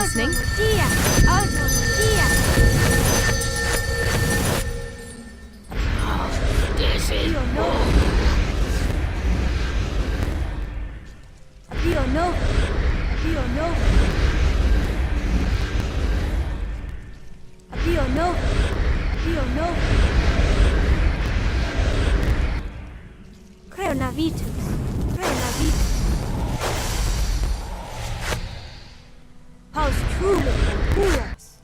listening. This is Paus truly puras.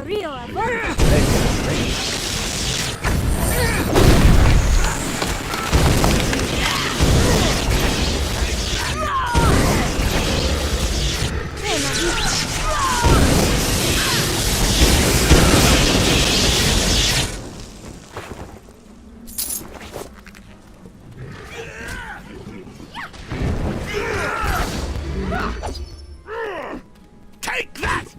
Rio Take that!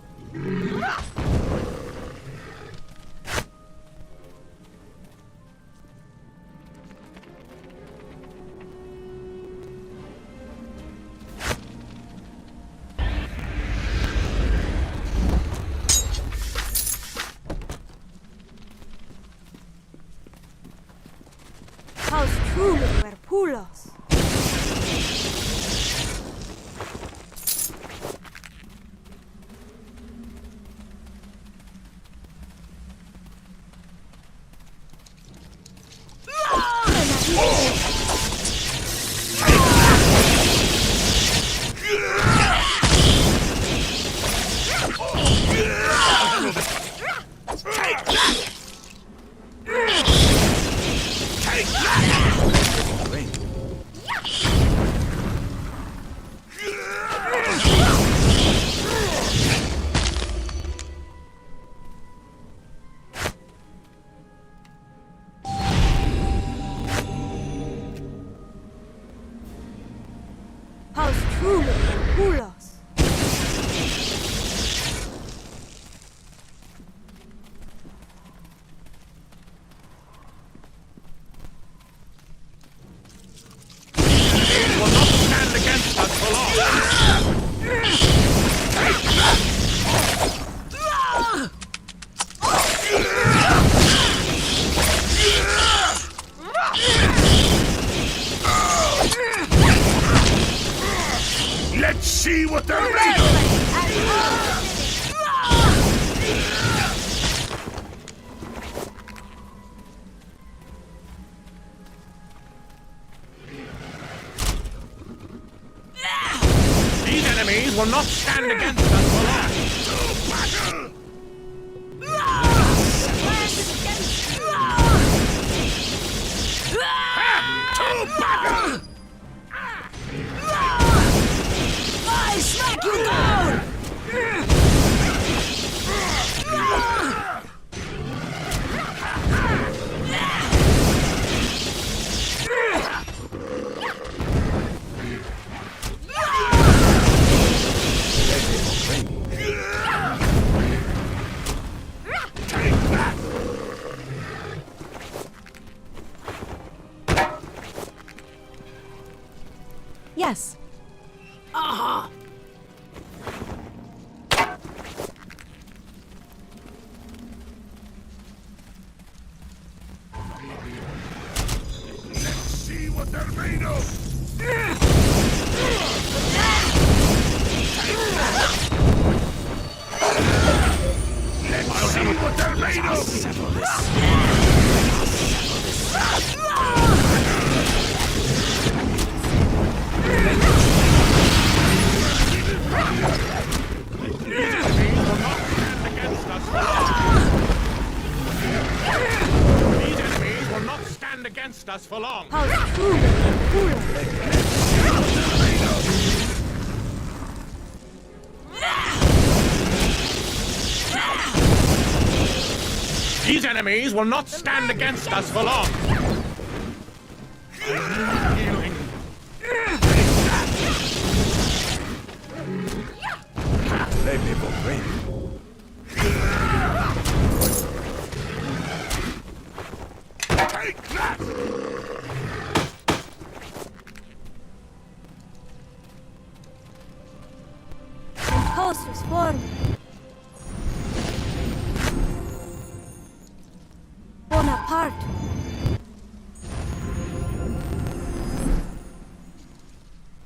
Paus truly were pulos. Paus truly were pulos. Will not stand against us for long. Let's see what they're made of! These enemies will not stand against us for long. To battle! To battle! I smack you down! Yes. Aha! Let's see what they're made of! Let's see what they're made of! us for long. Pausruhe Pulos. These enemies will not stand against us for long. Healing. Take that! Impulsus form. Bonaparte.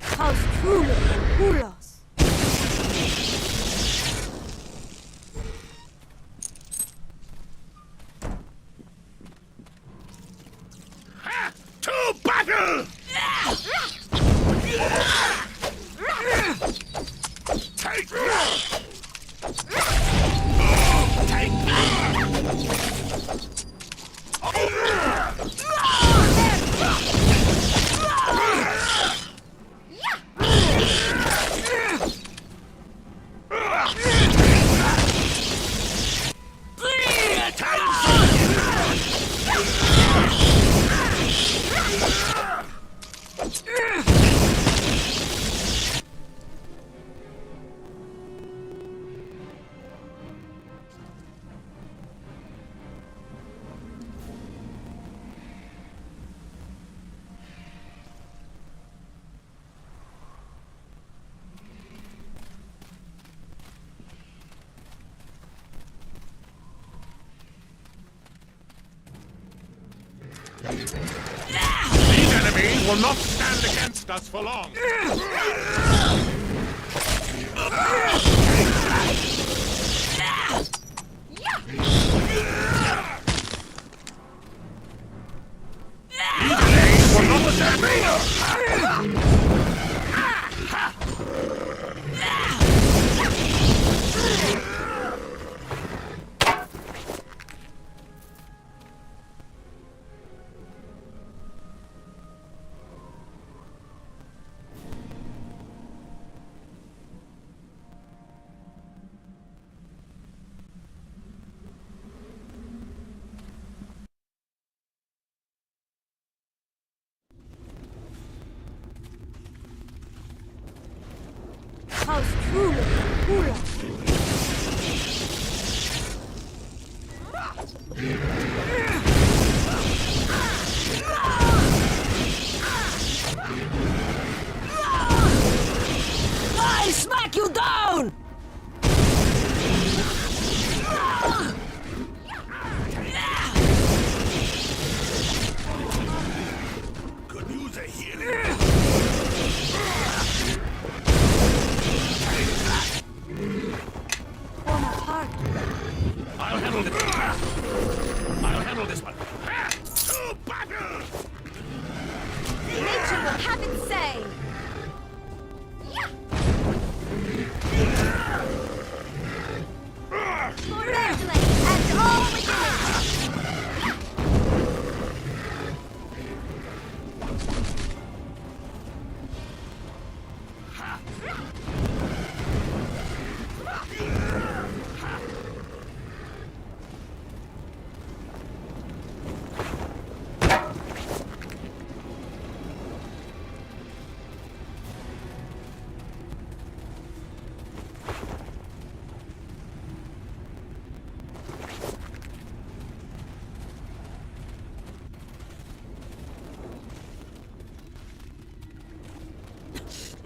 Pausruhe Pulos. To battle! Take that! Take These enemies will not stand against us for long. These enemies will not stand against us. Pausruhe Pulos. I smack you down! Could use a healing. Bonaparte. I'll handle this. I'll handle this one. To battle! Nature will have its say. Congratulate and all within it.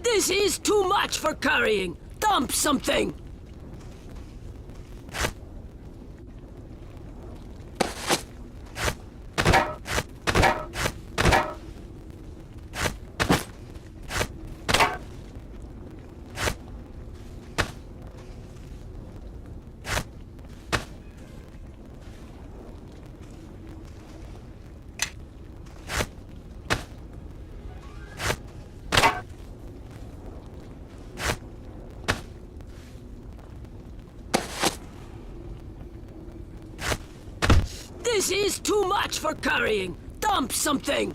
This is too much for carrying. Dump something. This is too much for carrying. Dump something!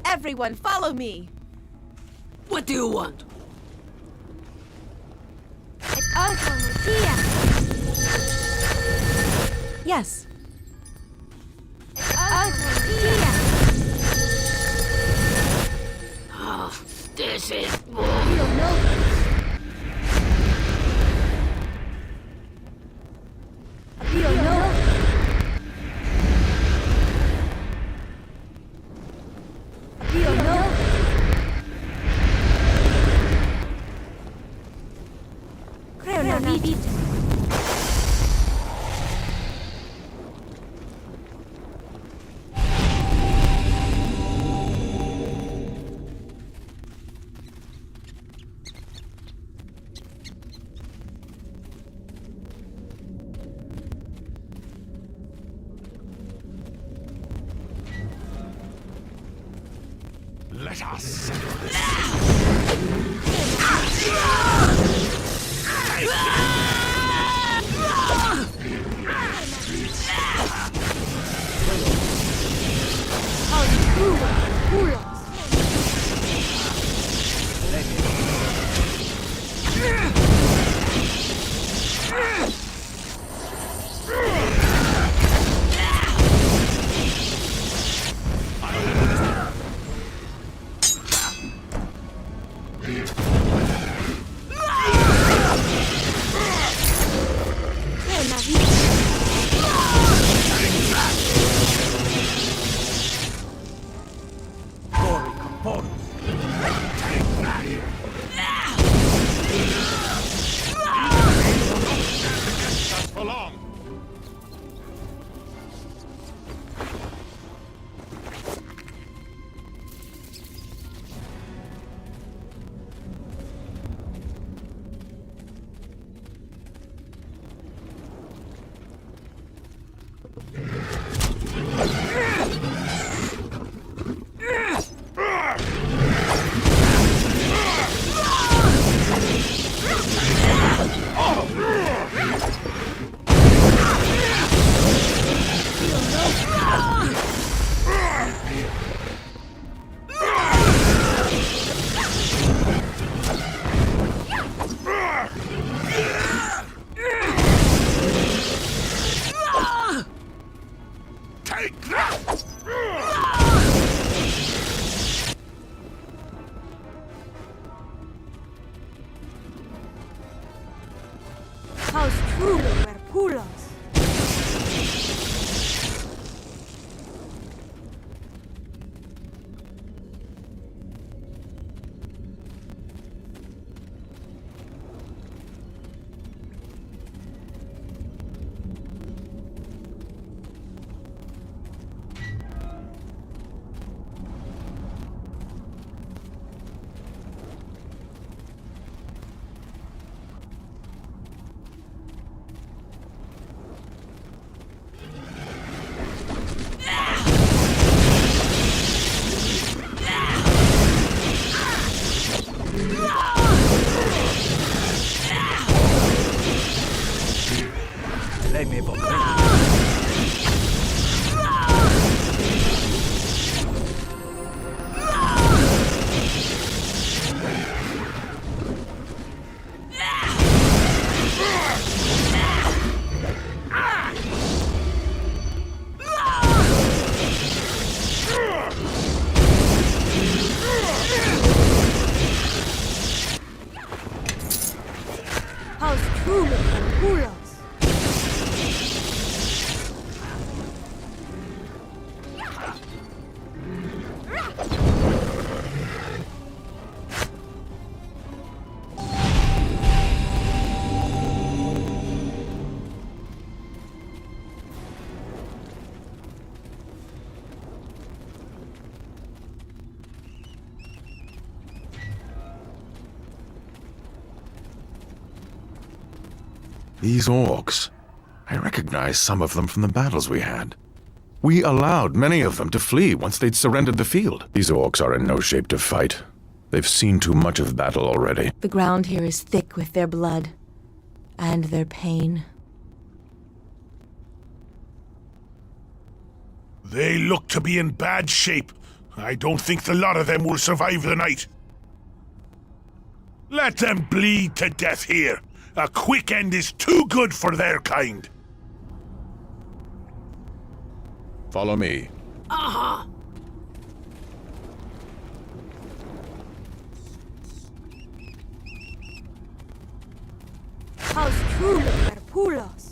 Everyone, follow me! What do you want? It's automatia! Yes. It's automatia! Oh, this is... You don't know this. You don't know this. You don't know this. Creo na vida. Let us settle this. For long. Take that! House truly were pulos. Lei mi vuole. House truly were pulos. These orcs. I recognize some of them from the battles we had. We allowed many of them to flee once they'd surrendered the field. These orcs are in no shape to fight. They've seen too much of battle already. The ground here is thick with their blood. And their pain. They look to be in bad shape. I don't think the lot of them will survive the night. Let them bleed to death here. A quick end is too good for their kind. Follow me. Aha! Haus Trume per Pulos.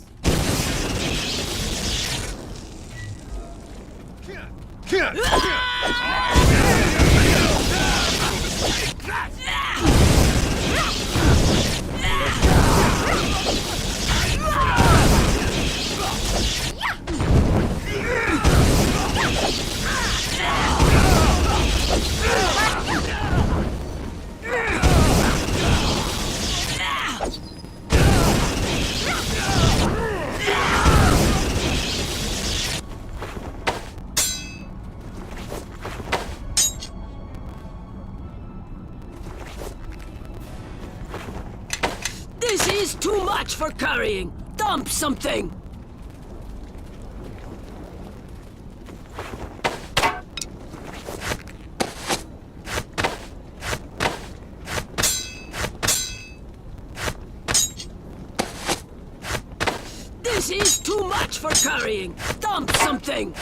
This is too much for carrying! Dump something! This is too much for carrying! Dump something!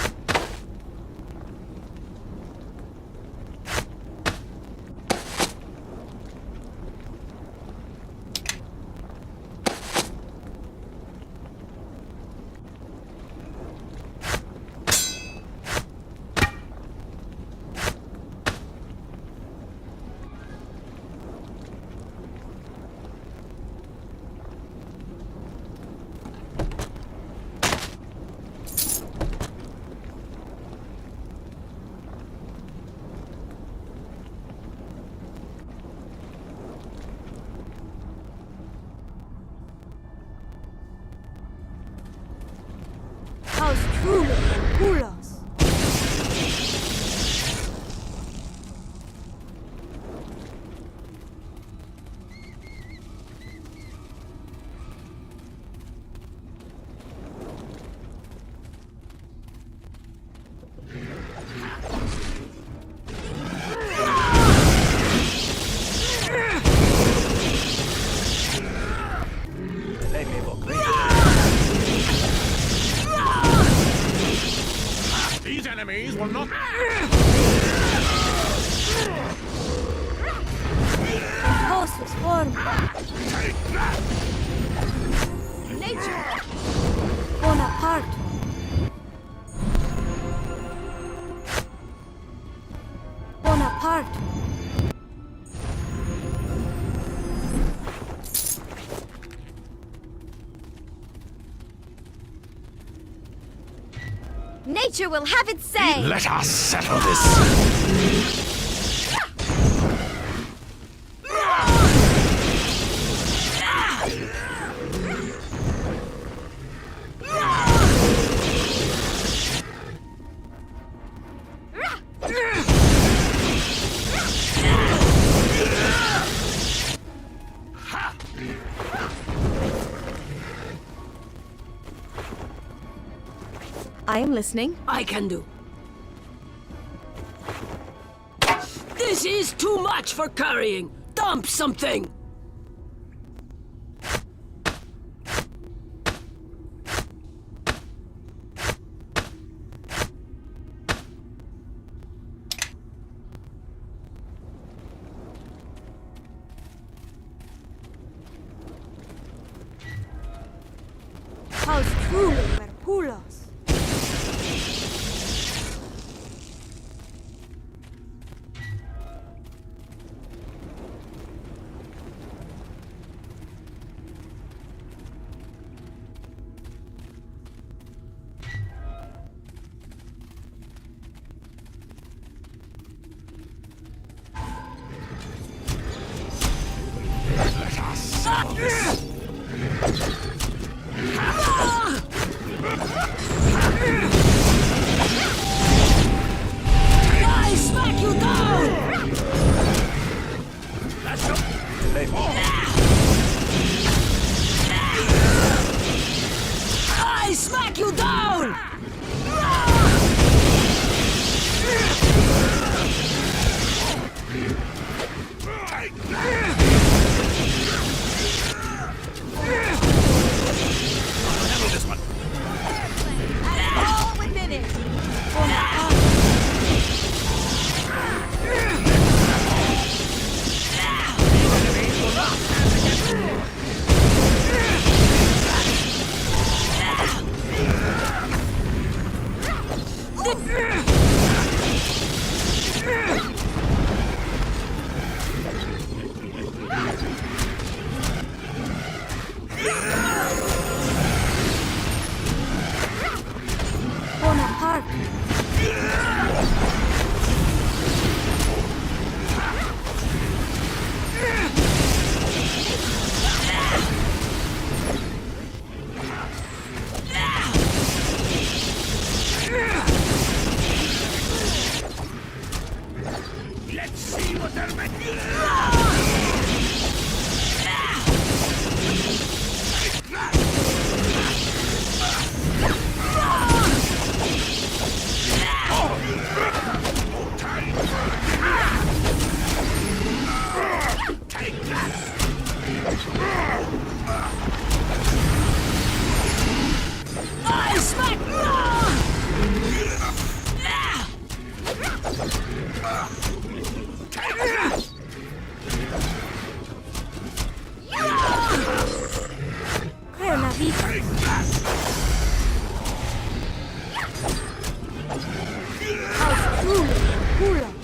Haus Trume per Pulos. These enemies will not... Hostus form. Take that! Nature. Bonaparte. Bonaparte. Nature will have its say! Let us settle this! I am listening. I can do. This is too much for carrying! Dump something! Haus Trume per Pulos. Let us settle this! smack you down! I'll handle this one. All within it. Bonaparte. Let's see what they're making. Take that! I smack! Creo una vida. House truly Pulos.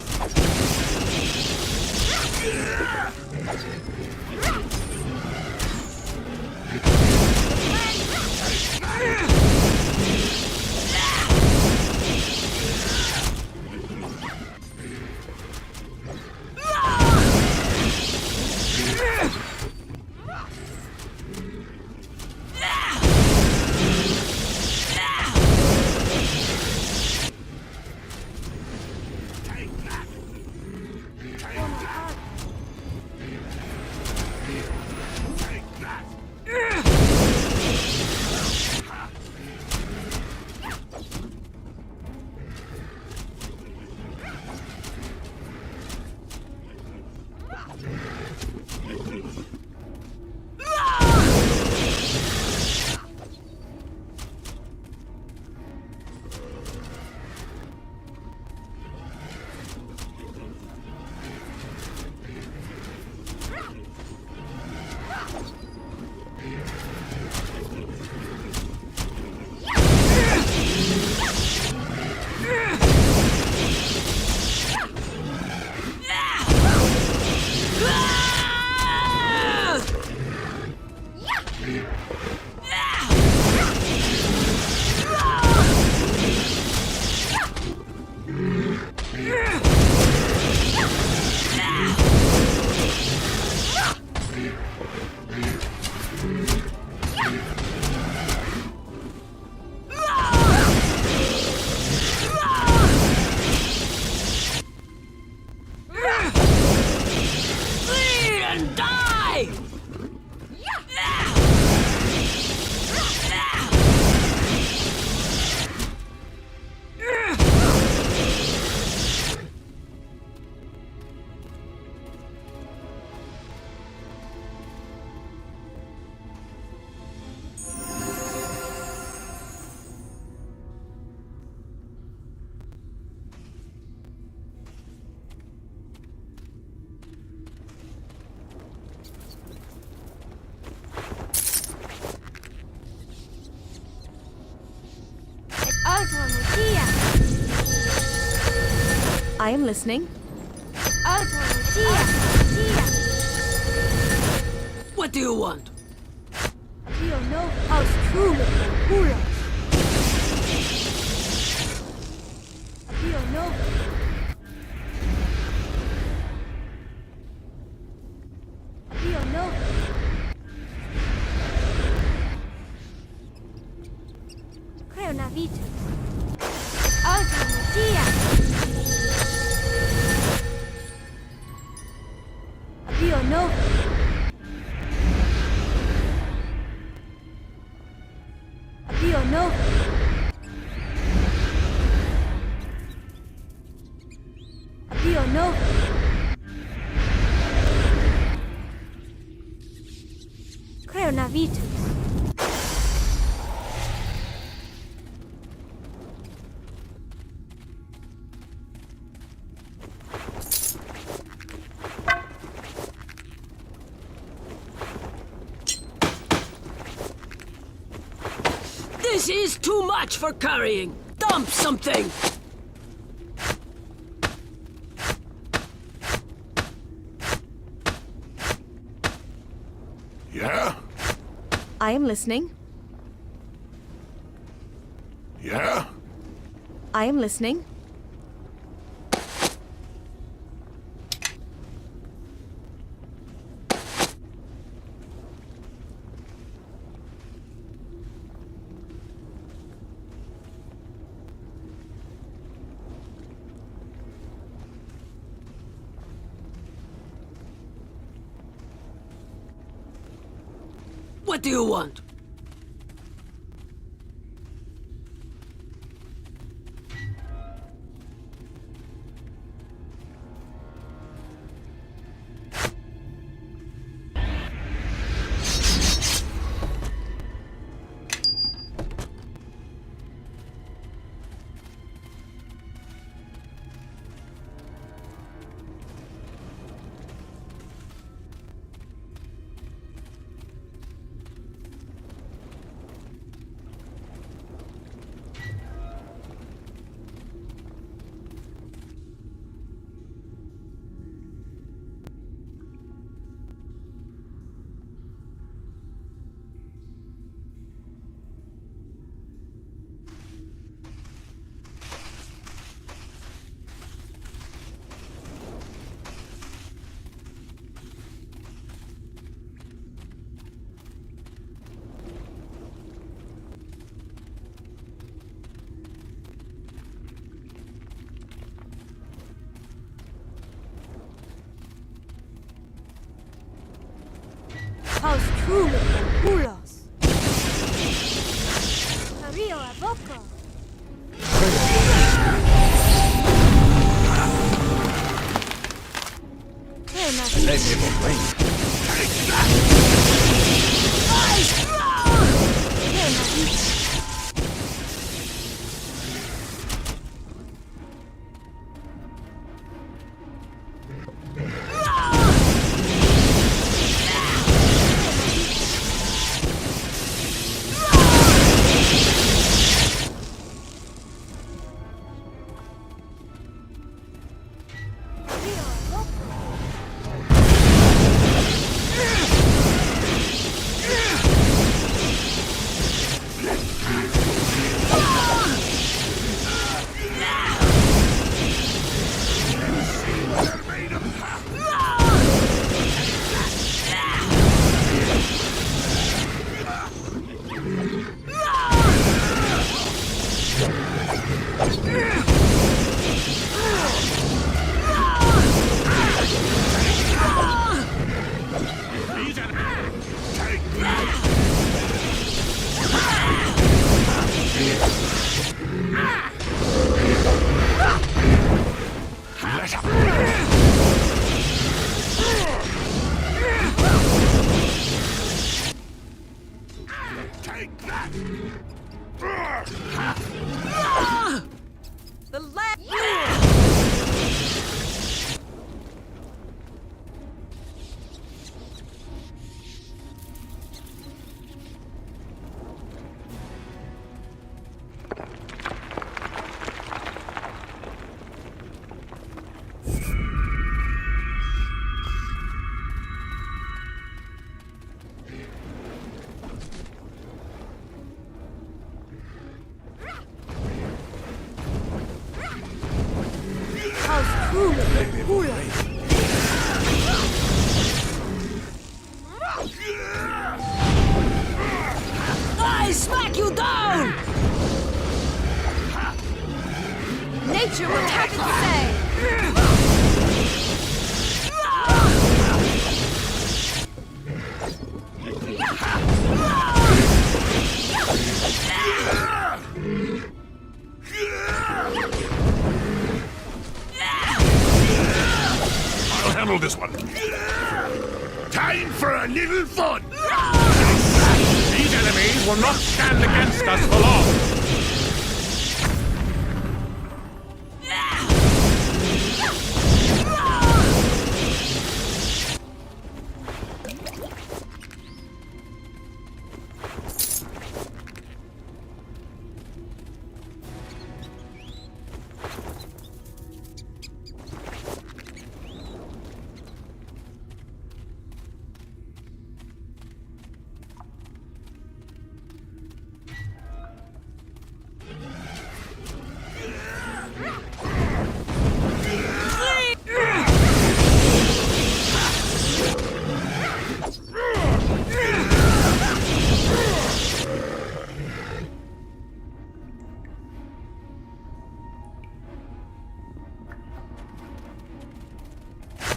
I am listening. What do you want? You know house truly Pulos. You know. You know. Creo una vita. Dio no. Dio no. Creo navitus. This is too much for carrying. Dump something. Yeah? I am listening. Yeah? I am listening. What do you want? Paus trume hulos. Cario a boca. Creo navitus. Creo navitus. The last. Paus trume hulos. I smack you down! Nature will have its say. I'll handle this one. Time for a little fun! These enemies will not stand against us for long.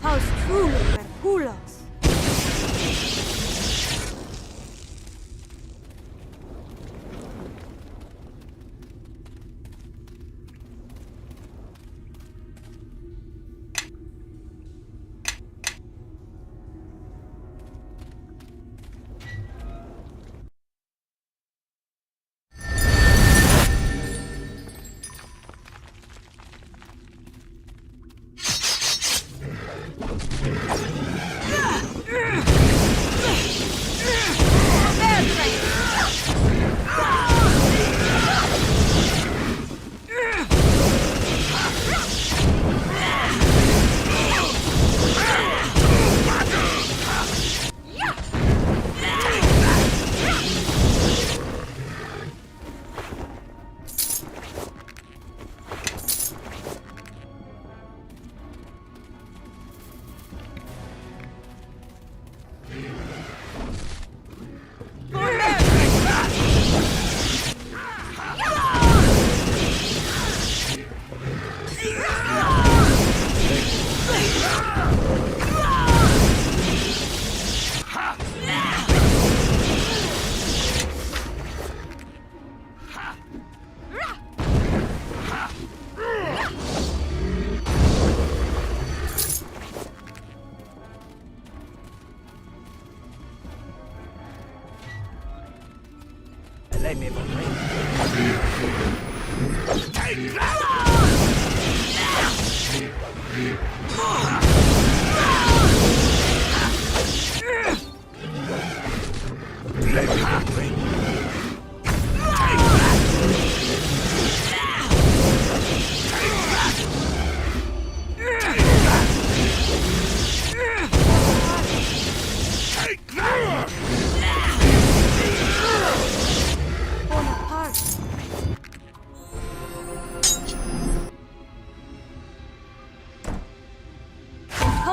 How's truly Hercules?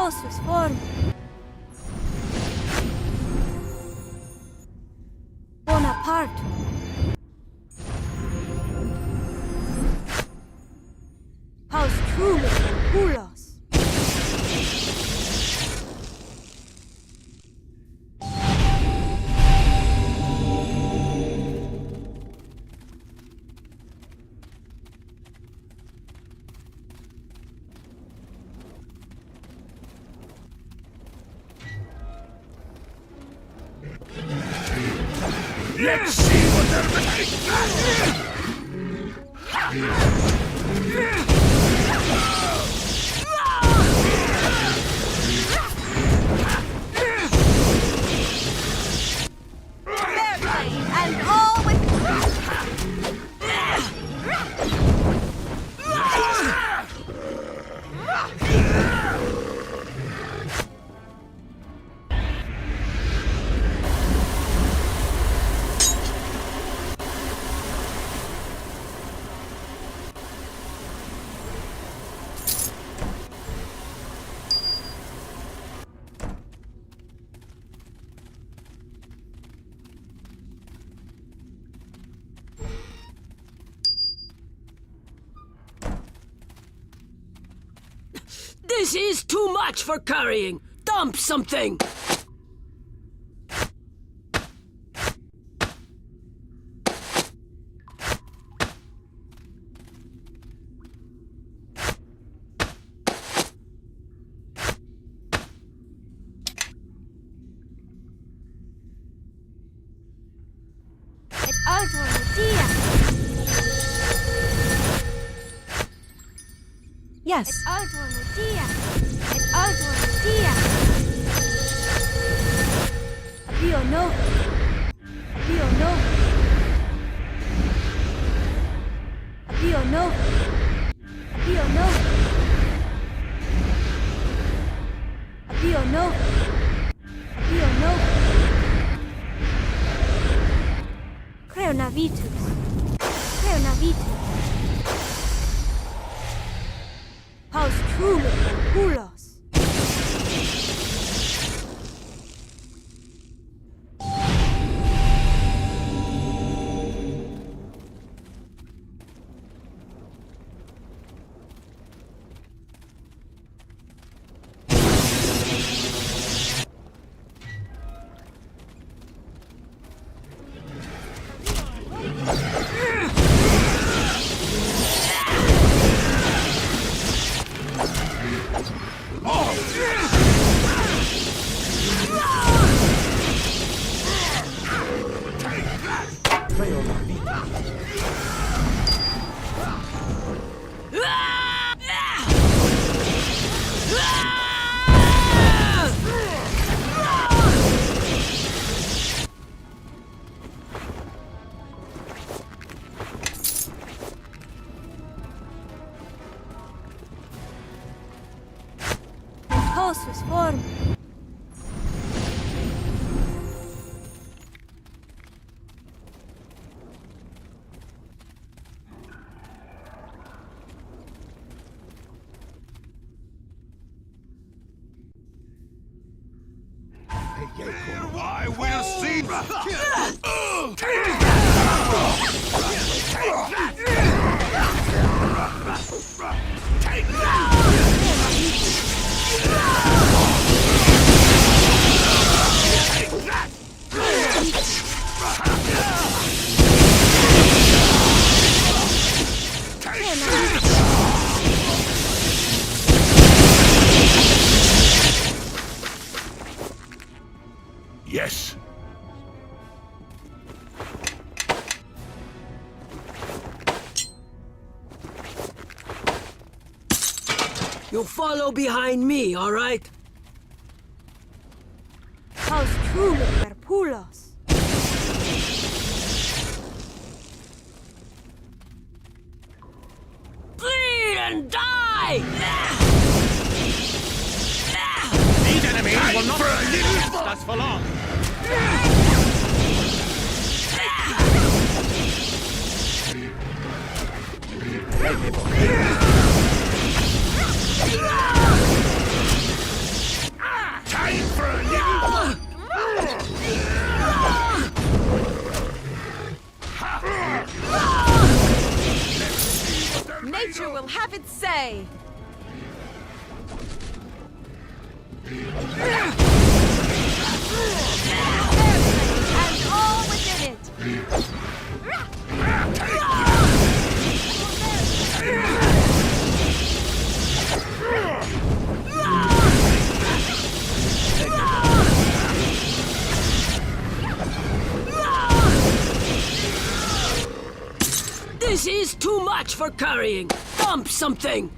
Colossus form. Bonaparte. House truly Hercules. Let's see what they're And all with This is too much for carrying. Dump something. Yes. Alto dia. Et alto dia. Abio no. Abio no. Abio no. Abio no. Abio no. Abio no. Creo navitus. Creo navitus. Paus trume culos. Pentosus form. I will see. Take Yes. You follow behind me, all right? Paus trume per pulos. Bleed and die! These enemies will not last us for long. Time for a little. Nature will have its say. And all within it. This is too much for carrying. Dump something.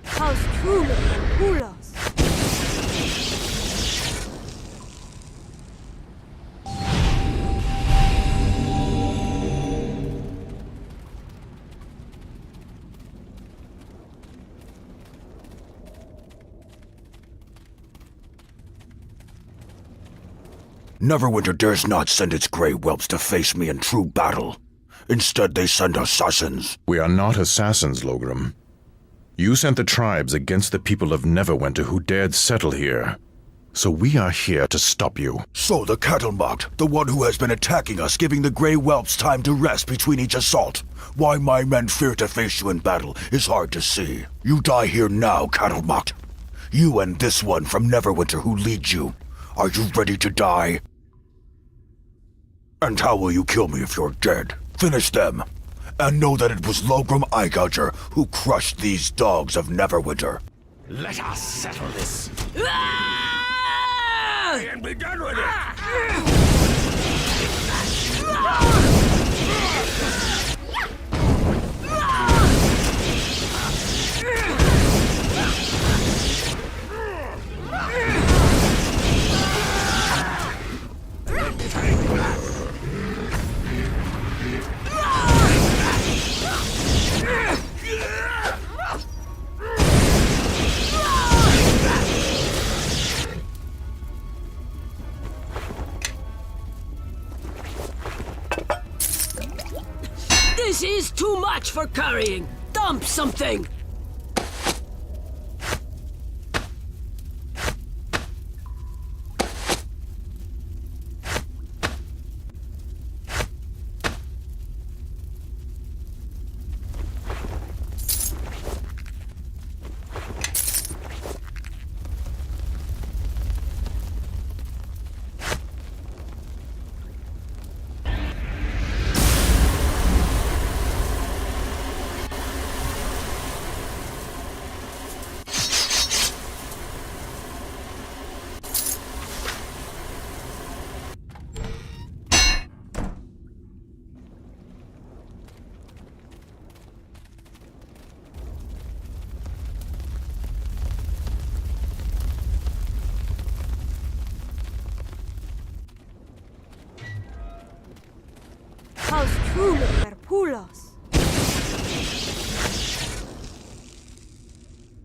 Paus trume per pulos. Neverwinter dares not send its grey whelps to face me in true battle. Instead, they send assassins. We are not assassins, Logrim. You sent the tribes against the people of Neverwinter who dared settle here. So we are here to stop you. So the Cattlemocked, the one who has been attacking us, giving the grey whelps time to rest between each assault. Why my men fear to face you in battle is hard to see. You die here now, Cattlemocked. You and this one from Neverwinter who leads you. Are you ready to die? And how will you kill me if you're dead? Finish them. And know that it was Logrim Eyegouger who crushed these dogs of Neverwinter. Let us settle this. Ah! And be done with it! This is too much for carrying! Dump something! Paus truly perpulos.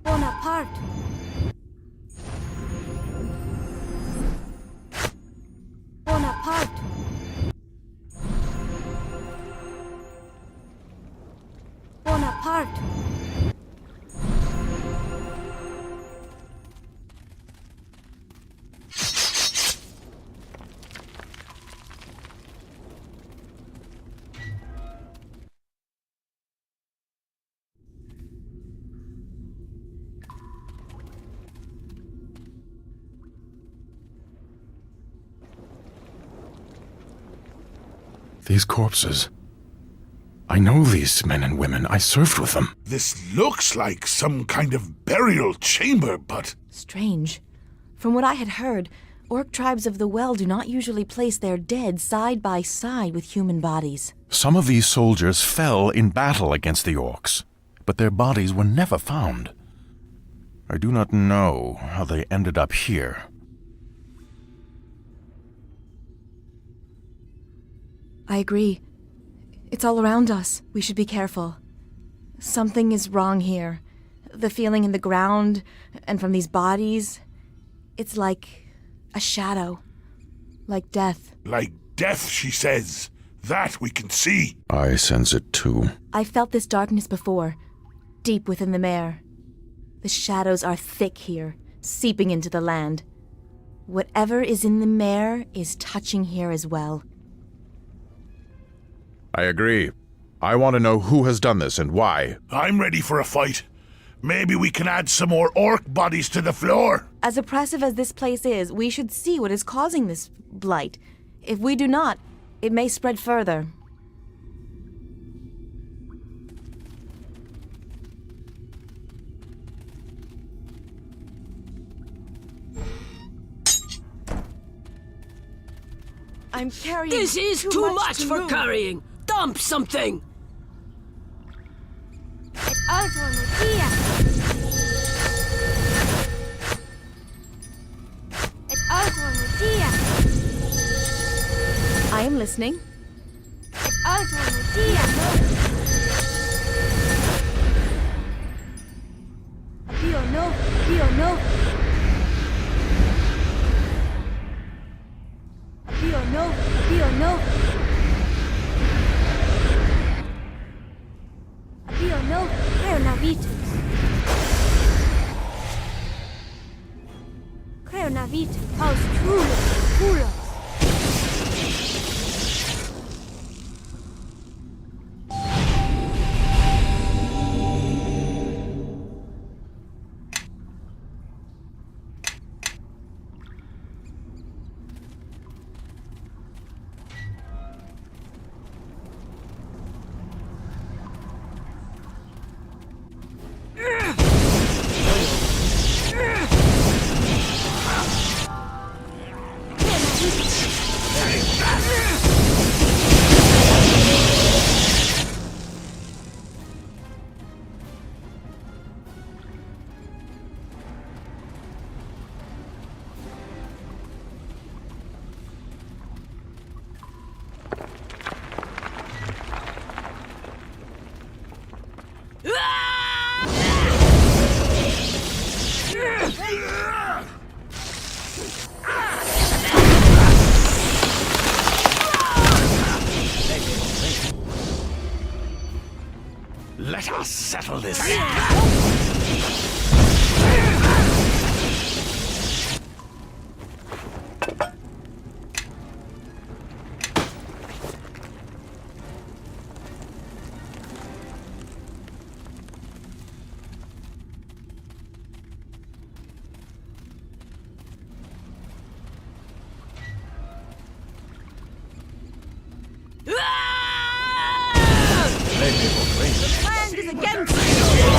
Bonaparte. Bonaparte. Bonaparte. These corpses. I know these men and women. I served with them. This looks like some kind of burial chamber, but... Strange. From what I had heard, orc tribes of the well do not usually place their dead side by side with human bodies. Some of these soldiers fell in battle against the orcs, but their bodies were never found. I do not know how they ended up here. I agree. It's all around us. We should be careful. Something is wrong here. The feeling in the ground and from these bodies, it's like a shadow. Like death. Like death, she says. That we can see. I sense it too. I felt this darkness before, deep within the mare. The shadows are thick here, seeping into the land. Whatever is in the mare is touching here as well. I agree. I want to know who has done this and why. I'm ready for a fight. Maybe we can add some more orc bodies to the floor. As oppressive as this place is, we should see what is causing this blight. If we do not, it may spread further. I'm carrying This is too much to for move. carrying! Dump something! Et altro nutia. Et altro nutia. I am listening. Et altro nutia. Apio no. Apio no. Apio no. Apio no. Apio no. Creonavitus. Creonavitus. Paus trulis. Pulos. Let us settle this. Land is against you!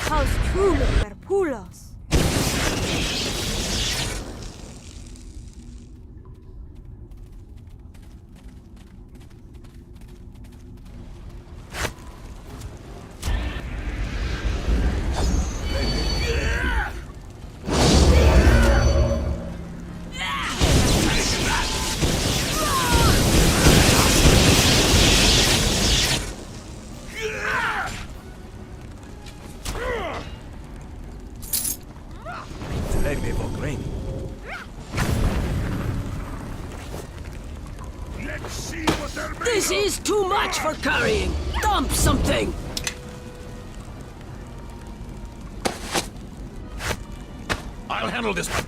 Haus truly per pulos. Let's see what they're made This of. is too much for carrying! Dump something! I'll handle this one.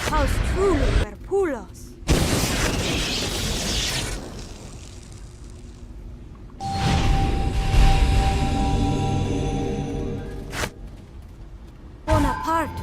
Haus truly per pulos. Bonaparte.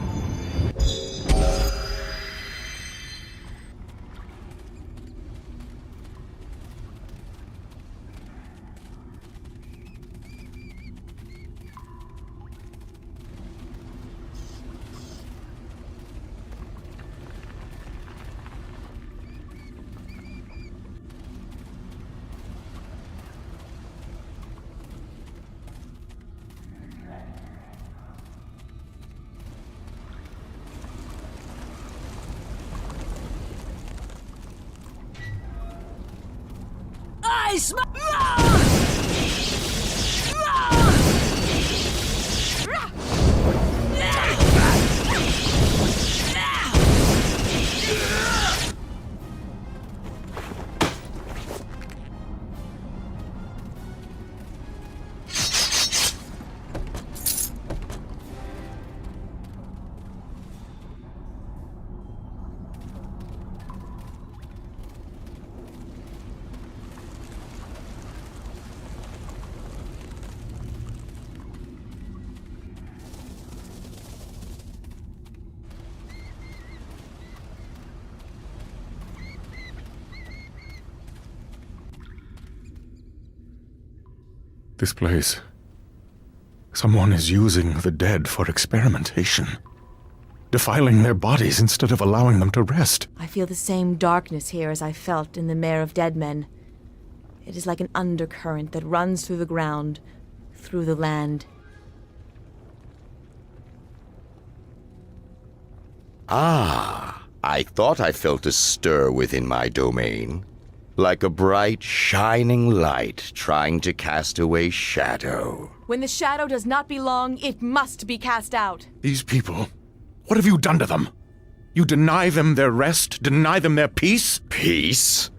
I smell. This place. Someone is using the dead for experimentation. Defiling their bodies instead of allowing them to rest. I feel the same darkness here as I felt in the Mare of Dead Men. It is like an undercurrent that runs through the ground, through the land. Ah, I thought I felt a stir within my domain, like a bright, shining light trying to cast away shadow. When the shadow does not belong, it must be cast out. These people, what have you done to them? You deny them their rest, deny them their peace? Peace?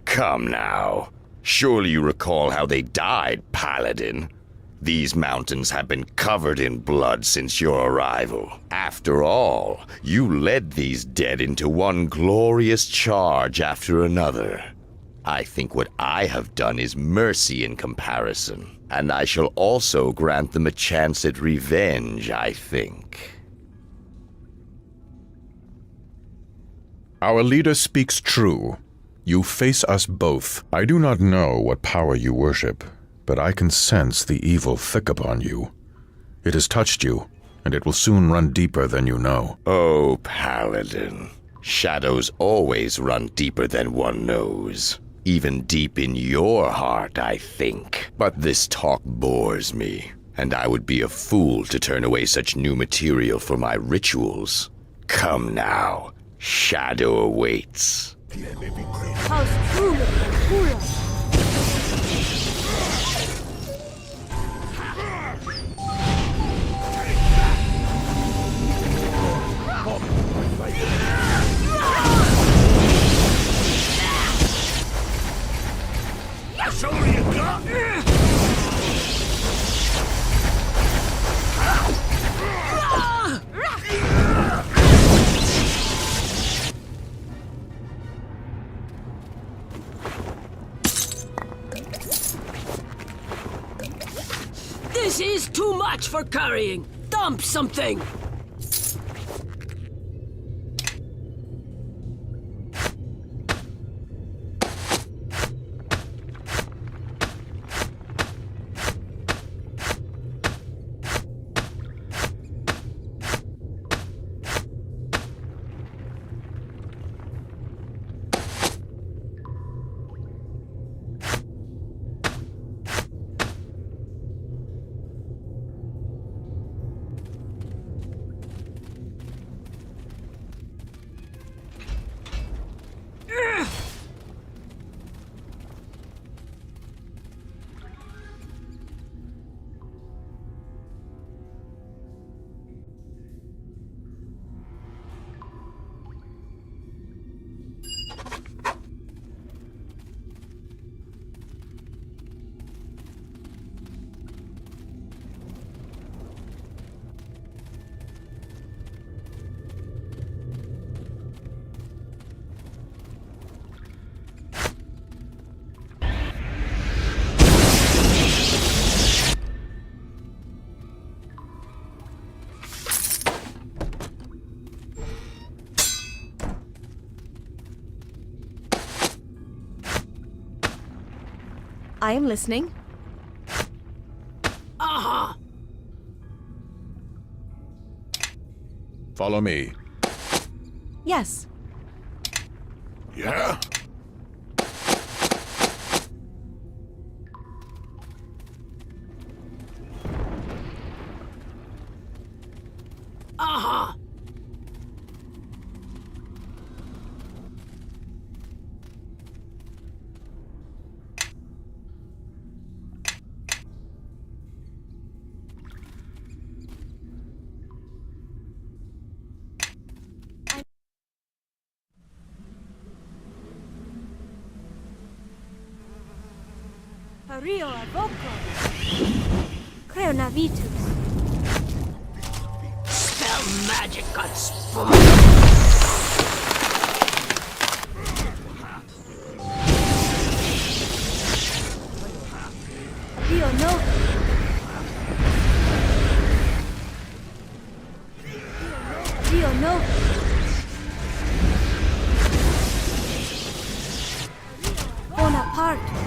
Come now. Surely you recall how they died, Paladin. These mountains have been covered in blood since your arrival. After all, you led these dead into one glorious charge after another. I think what I have done is mercy in comparison, and I shall also grant them a chance at revenge, I think. Our leader speaks true. You face us both. I do not know what power you worship, but I can sense the evil thick upon you. It has touched you, and it will soon run deeper than you know. Oh, Paladin. Shadows always run deeper than one knows. Even deep in your heart, I think. But this talk bores me, and I would be a fool to turn away such new material for my rituals. Come now. Shadow awaits. House truly cooler. That's all you got? This is too much for carrying. Dump something. I am listening. Aha! Follow me. Yes. Yeah? Aha! Rio Avoco. Creonavitus. Spell magic got spoon. Rio Nova. Rio Nova. Bonaparte.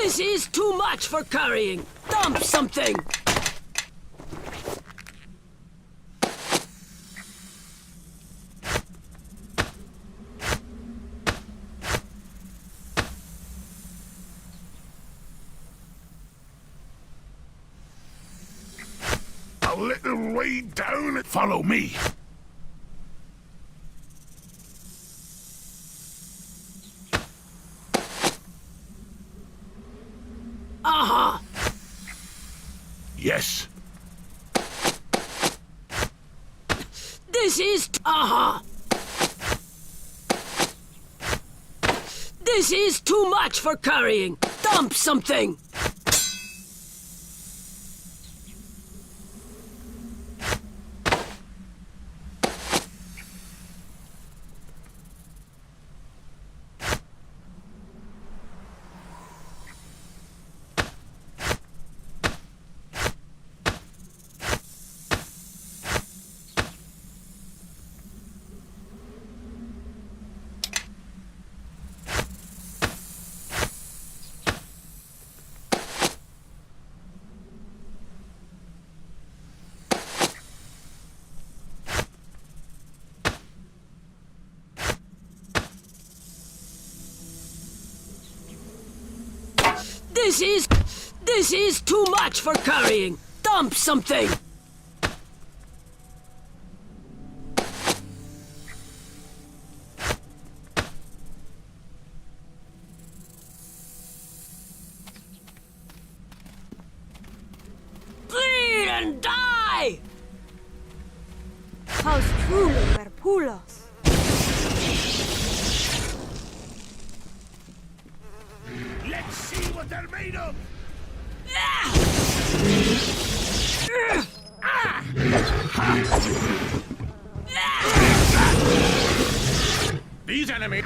This is too much for carrying! Dump something! A little way down. Follow me. Aha! Yes. This is... Aha! This is too much for carrying! Dump something! This is too much for carrying! Dump something! Bleed and die! Paus truly per pulos. Let's see what they're made of. These enemies...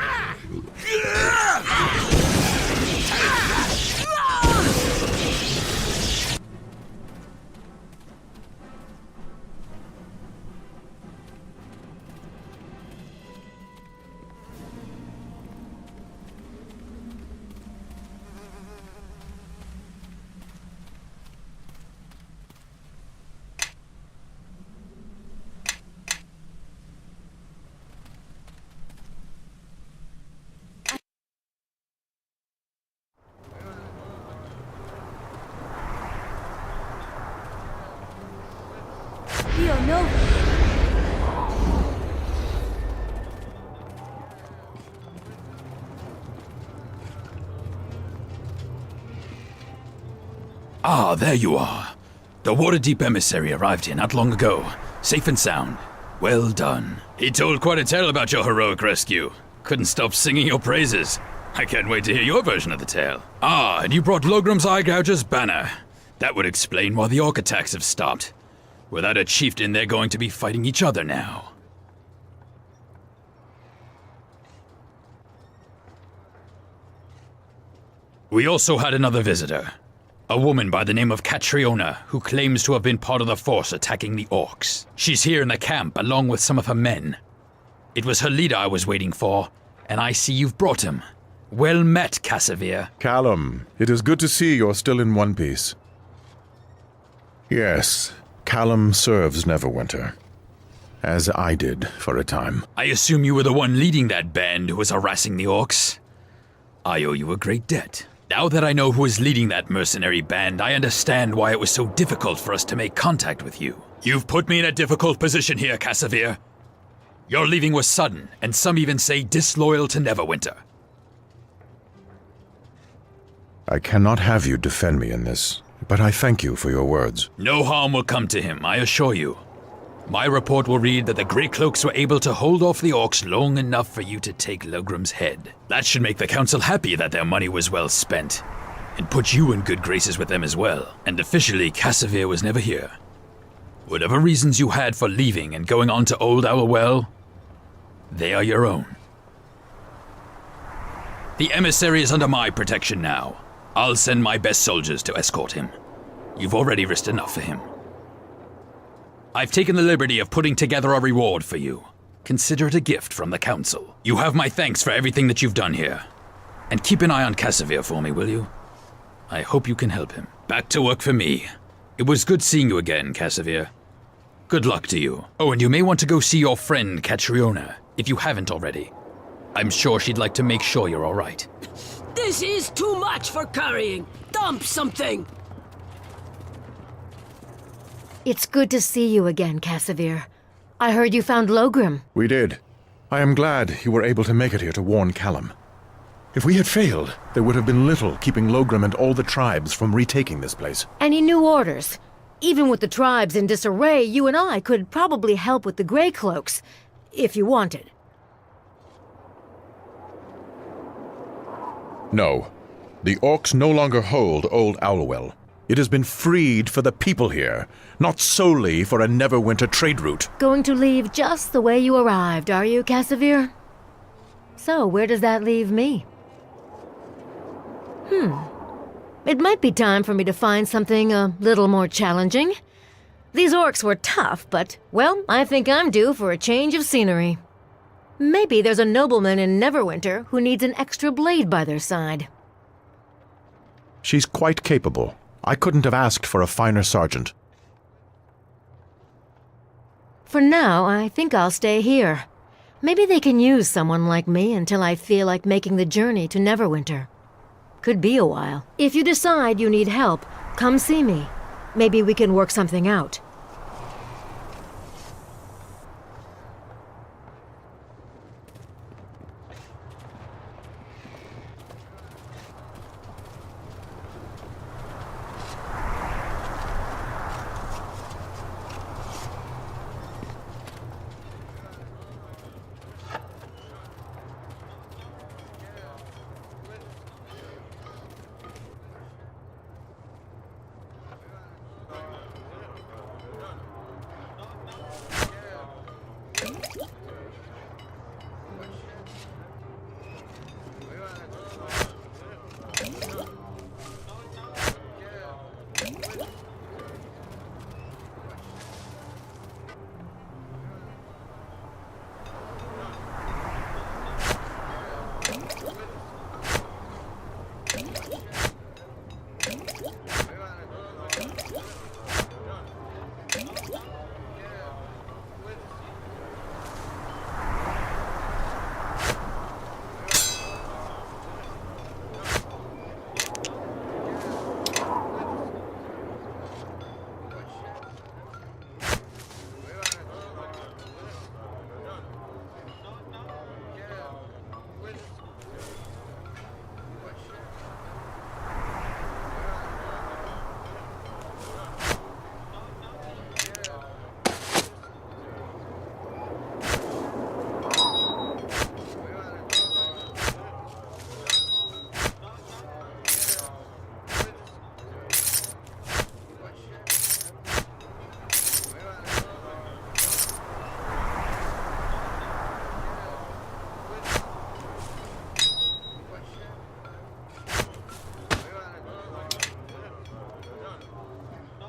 Dio no. Ah, there you are. The Waterdeep emissary arrived here not long ago, safe and sound. Well done. He told quite a tale about your heroic rescue. Couldn't stop singing your praises. I can't wait to hear your version of the tale. Ah, and you brought Logram's Eye Gouger's banner. That would explain why the orc attacks have stopped. Without a chieftain, they're going to be fighting each other now. We also had another visitor. A woman by the name of Catriona, who claims to have been part of the force attacking the orcs. She's here in the camp, along with some of her men. It was her leader I was waiting for, and I see you've brought him. Well met, Cassavir. Callum, it is good to see you're still in one piece. Yes, Callum serves Neverwinter. As I did for a time. I assume you were the one leading that band who was harassing the orcs? I owe you a great debt. Now that I know who is leading that mercenary band, I understand why it was so difficult for us to make contact with you. You've put me in a difficult position here, Cassavir. Your leaving was sudden, and some even say disloyal to Neverwinter. I cannot have you defend me in this, but I thank you for your words. No harm will come to him, I assure you. My report will read that the Grey Cloaks were able to hold off the orcs long enough for you to take Logram's head. That should make the council happy that their money was well spent, and put you in good graces with them as well. And officially, Cassavir was never here. Whatever reasons you had for leaving and going on to Old Owl Well, they are your own. The emissary is under my protection now. I'll send my best soldiers to escort him. You've already risked enough for him. I've taken the liberty of putting together a reward for you. Consider it a gift from the council. You have my thanks for everything that you've done here. And keep an eye on Cassavir for me, will you? I hope you can help him. Back to work for me. It was good seeing you again, Casimir. Good luck to you. Oh, and you may want to go see your friend, Catriona, if you haven't already. I'm sure she'd like to make sure you're all right. This is too much for carrying. Dump something. It's good to see you again, Casimir. I heard you found Logrim. We did. I am glad you were able to make it here to warn Callum. If we had failed, there would have been little keeping Logrim and all the tribes from retaking this place. Any new orders? Even with the tribes in disarray, you and I could probably help with the Grey Cloaks, if you wanted. No. The orcs no longer hold Old Owlwell. It has been freed for the people here, not solely for a Neverwinter trade route. Going to leave just the way you arrived, are you, Casimir? So, where does that leave me? It might be time for me to find something a little more challenging. These orcs were tough, but, well, I think I'm due for a change of scenery. Maybe there's a nobleman in Neverwinter who needs an extra blade by their side. She's quite capable. I couldn't have asked for a finer sergeant. For now, I think I'll stay here. Maybe they can use someone like me until I feel like making the journey to Neverwinter. Could be a while. If you decide you need help, come see me. Maybe we can work something out.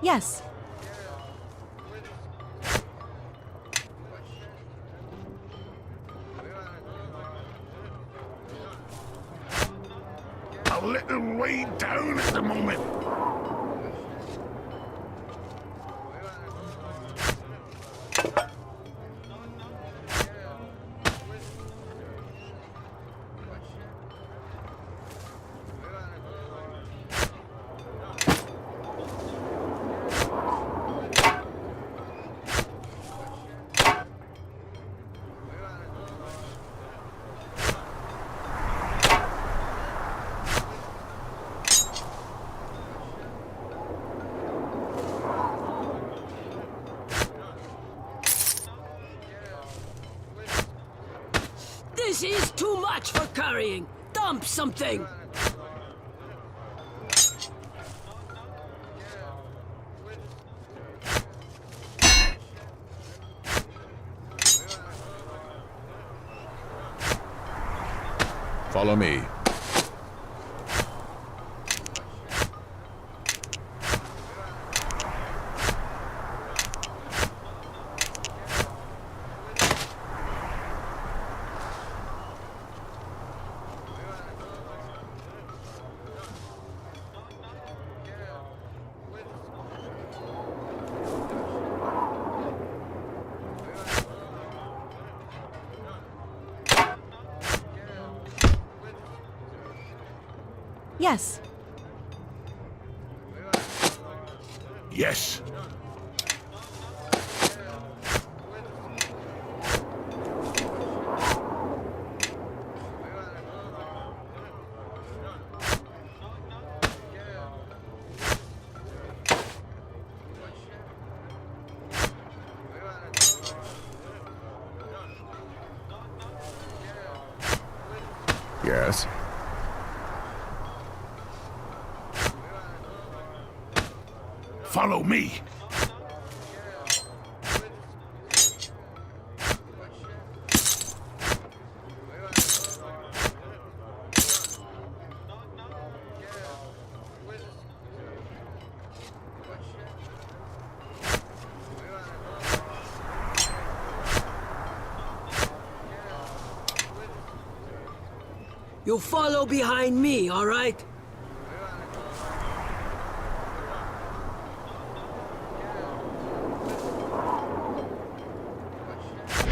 Yes. A little way down at the moment. This is too much for carrying. Dump something. Follow me. Yes. Yes. Yes? Follow me. You follow behind me, all right?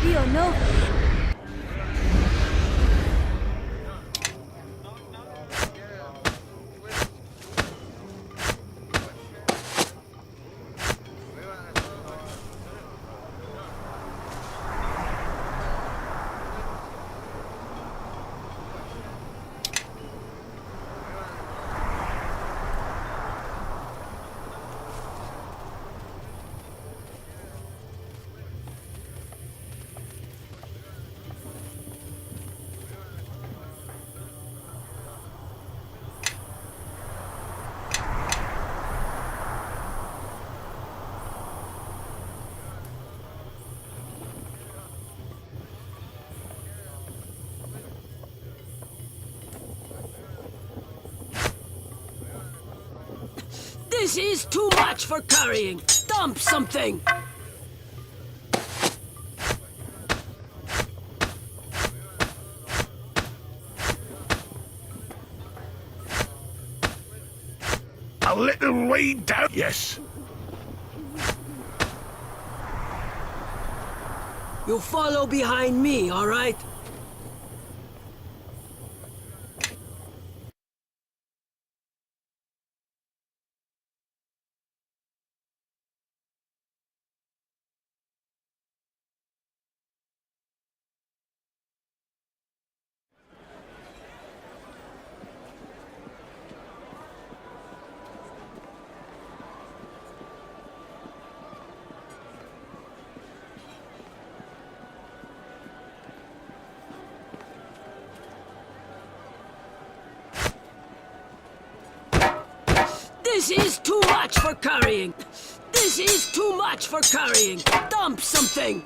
Dio Nova. This is too much for carrying. Dump something. A little way down. Yes. You follow behind me, all right? This is too much for carrying. This is too much for carrying. Dump something.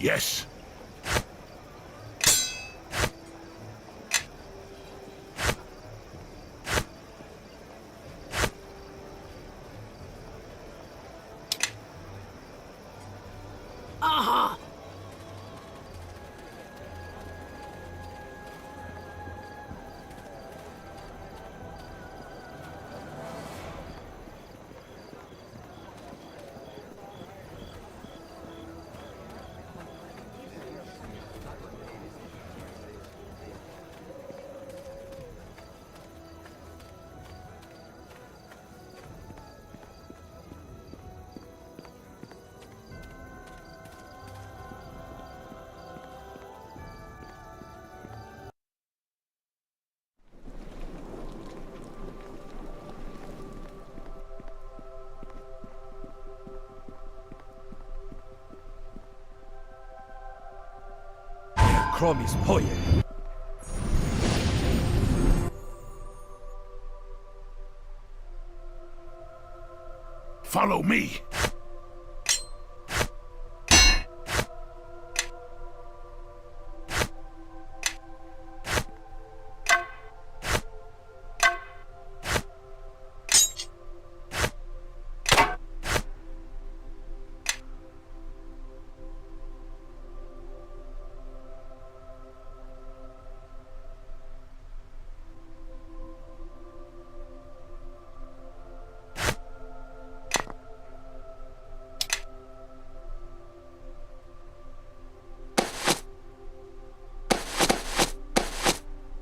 Yes. Aha! chromis poje. Follow me.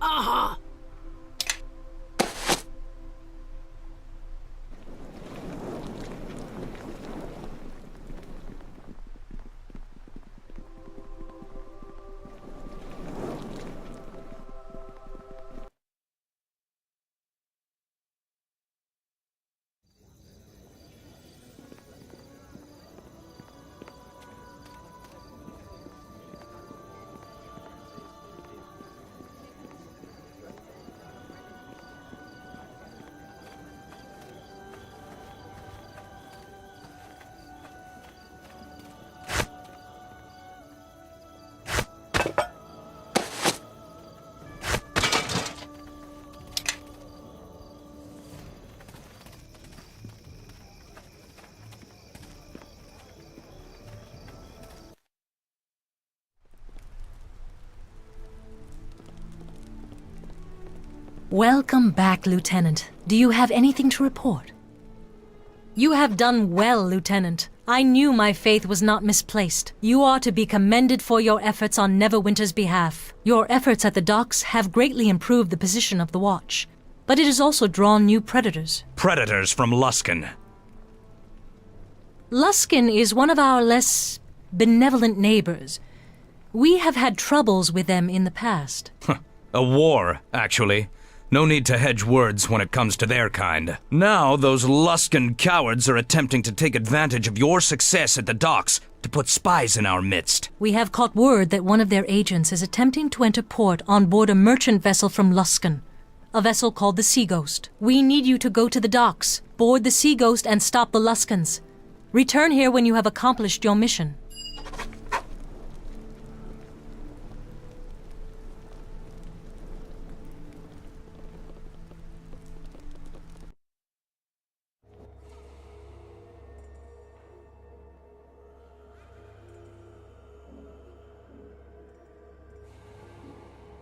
Aha! Welcome back, Lieutenant. Do you have anything to report? You have done well, Lieutenant. I knew my faith was not misplaced. You are to be commended for your efforts on Neverwinter's behalf. Your efforts at the docks have greatly improved the position of the Watch, but it has also drawn new predators. Predators from Luskan. Luskan is one of our less benevolent neighbors. We have had troubles with them in the past. A war, actually. No need to hedge words when it comes to their kind. Now, those Luskan cowards are attempting to take advantage of your success at the docks to put spies in our midst. We have caught word that one of their agents is attempting to enter port on board a merchant vessel from Luskan, a vessel called the Sea Ghost. We need you to go to the docks, board the Sea Ghost, and stop the Luskans. Return here when you have accomplished your mission.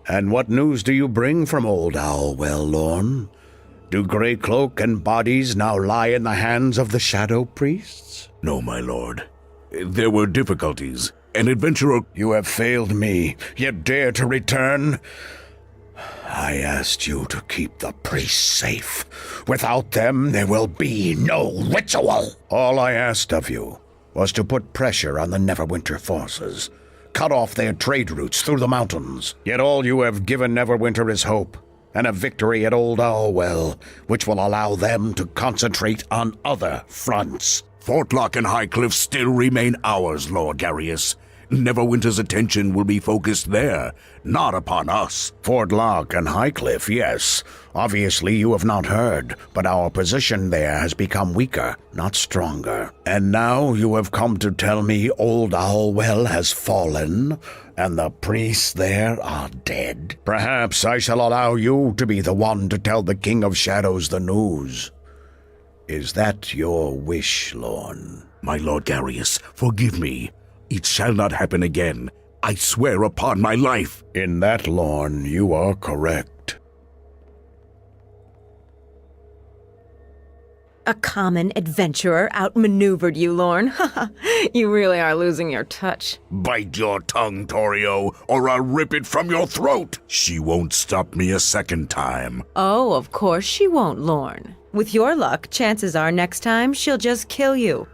And what news do you bring from Old Owlwell, Lorne? Do Grey Cloak and bodies now lie in the hands of the Shadow Priests? No, my lord. There were difficulties. An adventurer... You have failed me, yet dare to return? I asked you to keep the priests safe. Without them, there will be no ritual. All I asked of you was to put pressure on the Neverwinter forces. Cut off their trade routes through the mountains. Yet all you have given Neverwinter is hope, and a victory at Old Owlwell, which will allow them to concentrate on other fronts. Fort Lock and Highcliff still remain ours, Lord Darius. Neverwinter's attention will be focused there, not upon us. Fort Lock and Highcliff, yes. Obviously you have not heard, but our position there has become weaker, not stronger. And now you have come to tell me Old Owlwell has fallen, and the priests there are dead. Perhaps I shall allow you to be the one to tell the King of Shadows the news. Is that your wish, Lorne? My Lord Darius, forgive me. It shall not happen again. I swear upon my life. In that, Lorne, you are correct. A common adventurer outmaneuvered you, Lorne. You really are losing your touch. Bite your tongue, Torio, or I'll rip it from your throat. She won't stop me a second time. Oh, of course she won't, Lorne. With your luck, chances are next time she'll just kill you.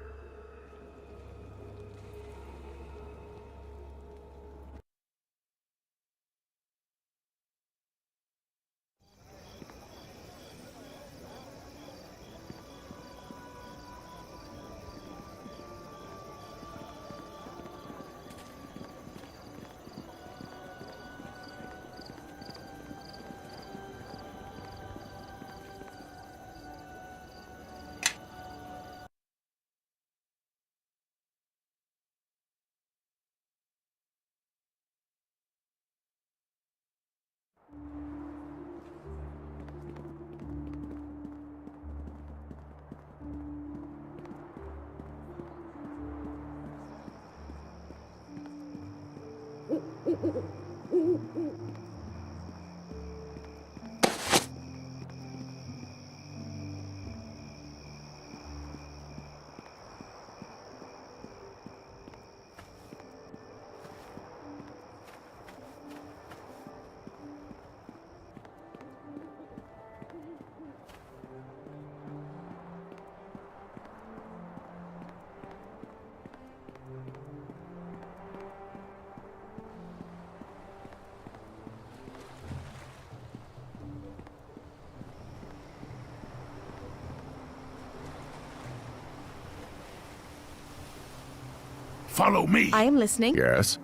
Follow me. I am listening. Yes?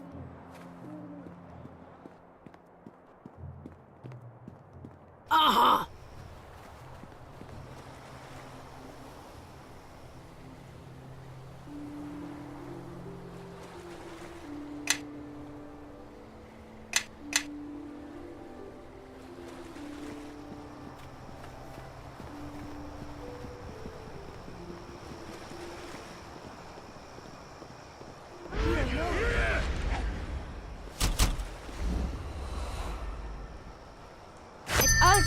Aha!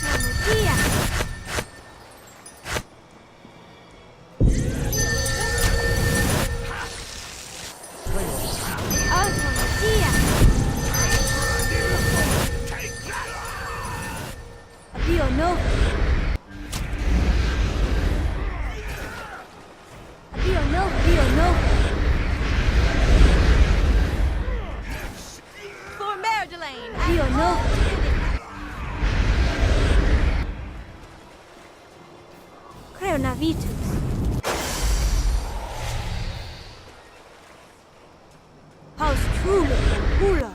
Memoria. Memoria. Dio no. Dio no. Dio no. For Merdelaine! Dio no. Creonavitus. Paus truly pulos.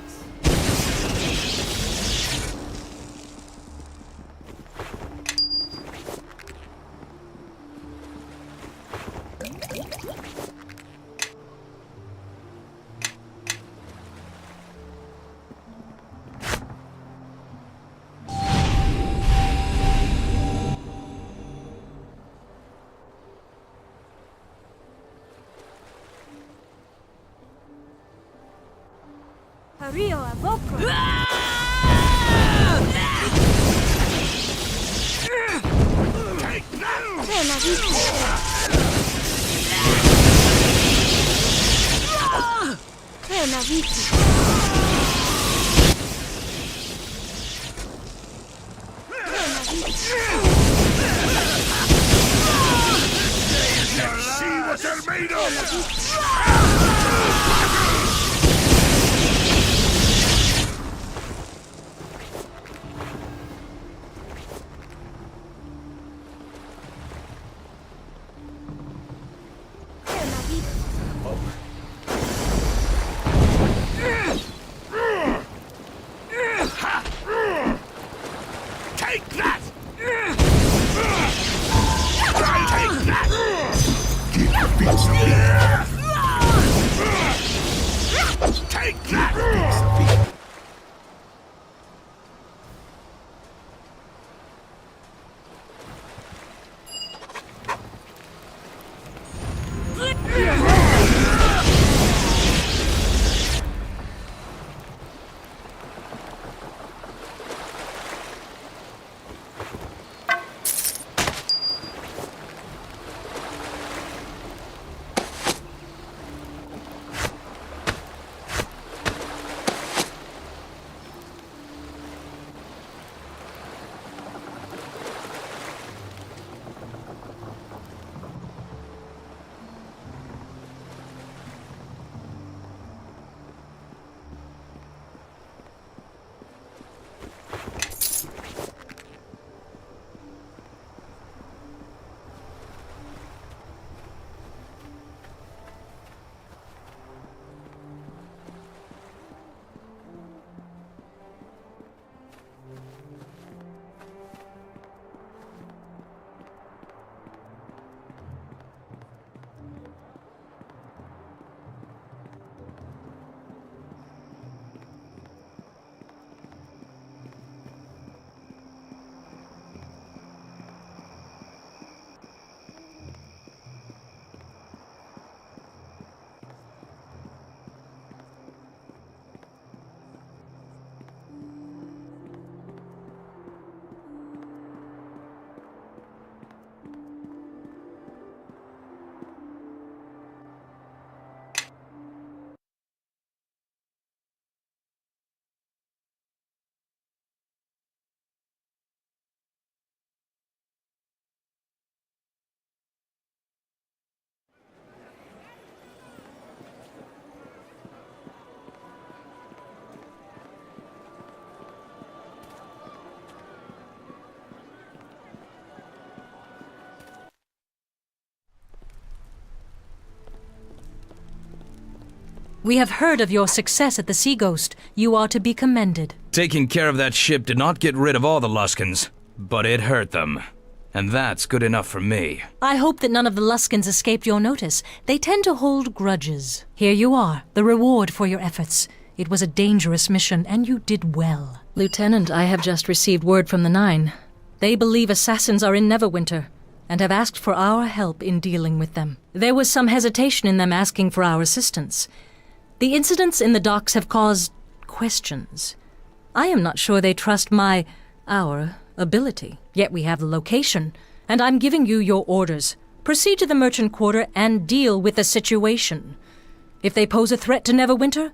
Rio Avoco. See what they're made of! Take that! Take that! We have heard of your success at the Sea Ghost. You are to be commended. Taking care of that ship did not get rid of all the Luskins, but it hurt them. And that's good enough for me. I hope that none of the Luskins escaped your notice. They tend to hold grudges. Here you are, the reward for your efforts. It was a dangerous mission, and you did well. Lieutenant, I have just received word from the Nine. They believe assassins are in Neverwinter, and have asked for our help in dealing with them. There was some hesitation in them asking for our assistance. The incidents in the docks have caused questions. I am not sure they trust our ability. Yet we have the location, and I'm giving you your orders. Proceed to the merchant quarter and deal with the situation. If they pose a threat to Neverwinter,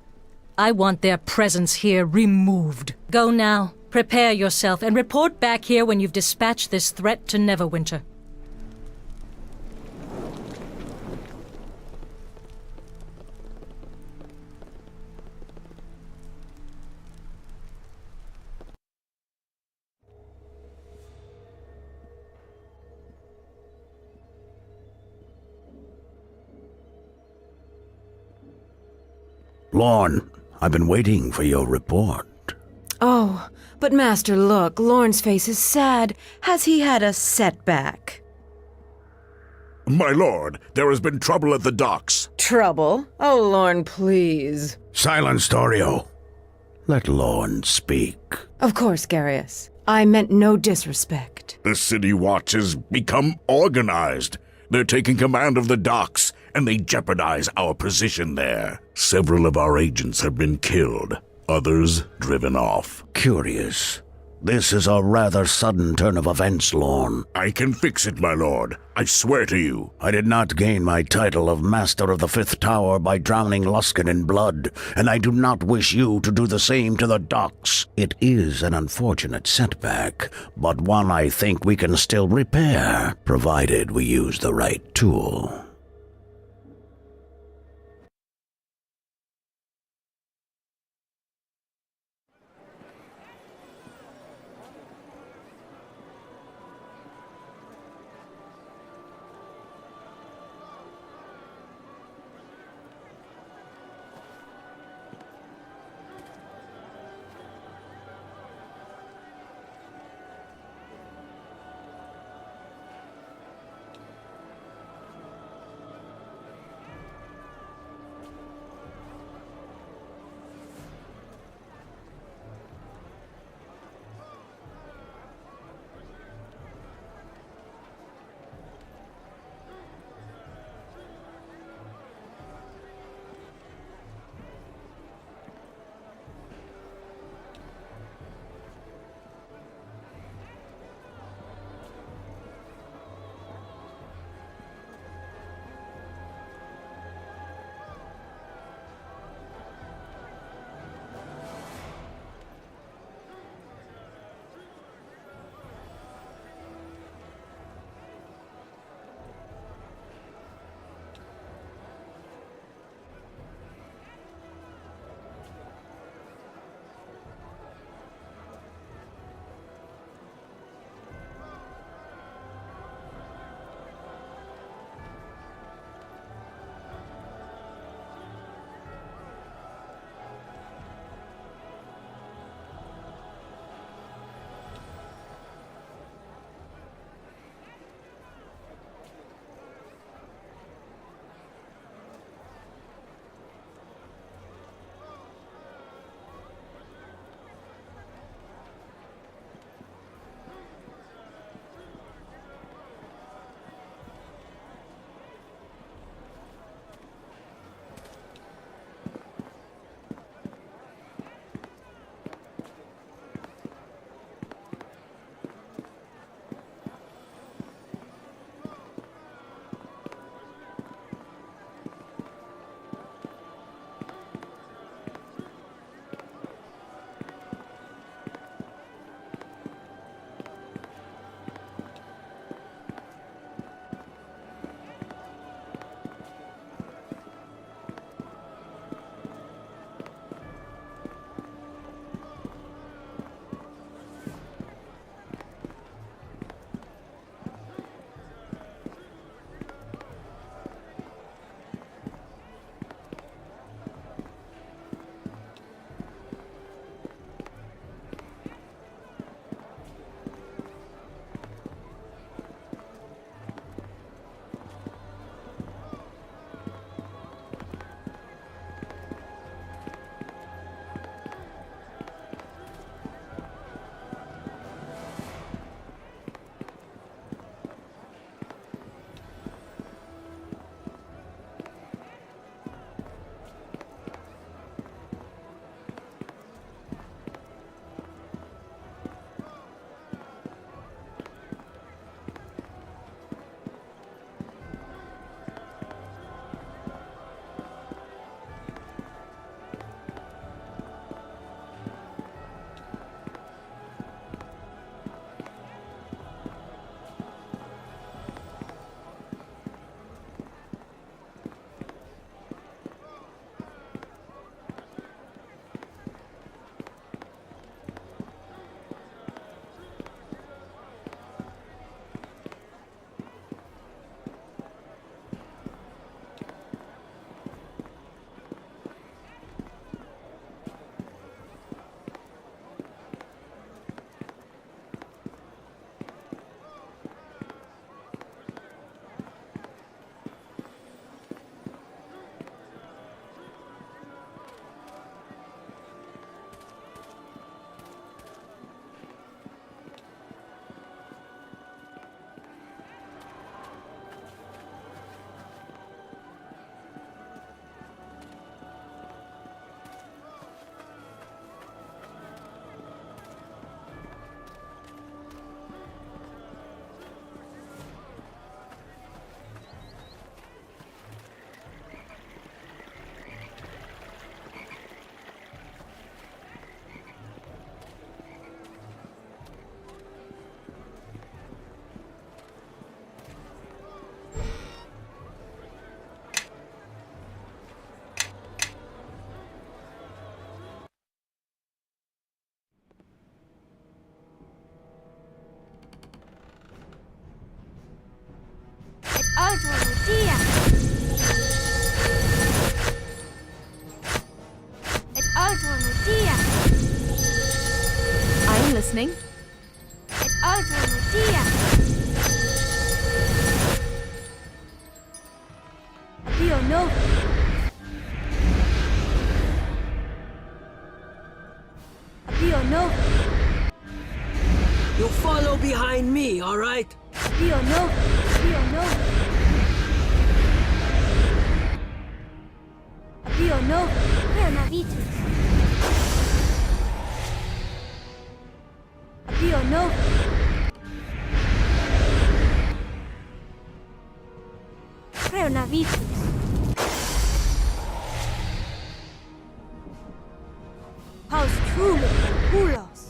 I want their presence here removed. Go now, prepare yourself, and report back here when you've dispatched this threat to Neverwinter. Lorne, I've been waiting for your report. Oh, but Master, look, Lorne's face is sad. Has he had a setback? My lord, there has been trouble at the docks. Trouble? Oh, Lorne, please. Silence, Dorio. Let Lorne speak. Of course, Garius. I meant no disrespect. The City Watch has become organized. They're taking command of the docks, and they jeopardize our position there. Several of our agents have been killed, others driven off. Curious. This is a rather sudden turn of events, Lorne. I can fix it, my lord. I swear to you. I did not gain my title of Master of the Fifth Tower by drowning Luskin in blood, and I do not wish you to do the same to the docks. It is an unfortunate setback, but one I think we can still repair, provided we use the right tool. listening. Et altro Mattia. Dio no. Dio no. You follow behind me, all right? Dio no. Dio no. Dio no. Renavitus. Dio no. Renavitus. Paus truly culos.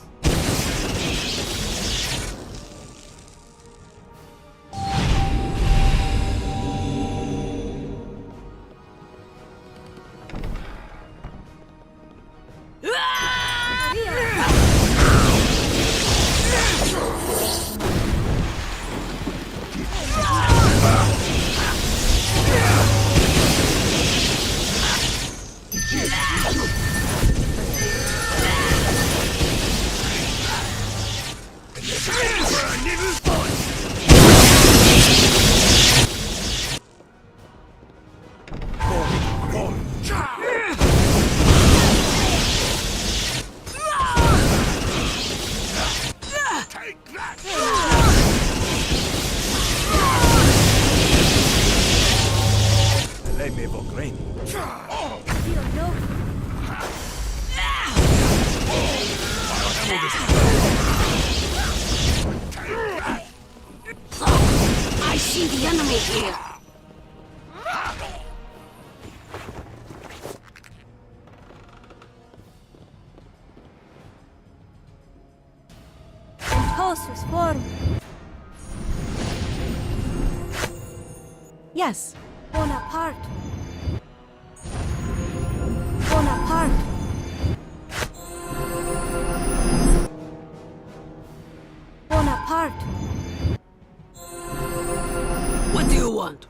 I see the enemy here. Posus form. Yes. Bonaparte. Bonaparte. Bonaparte. What do you want?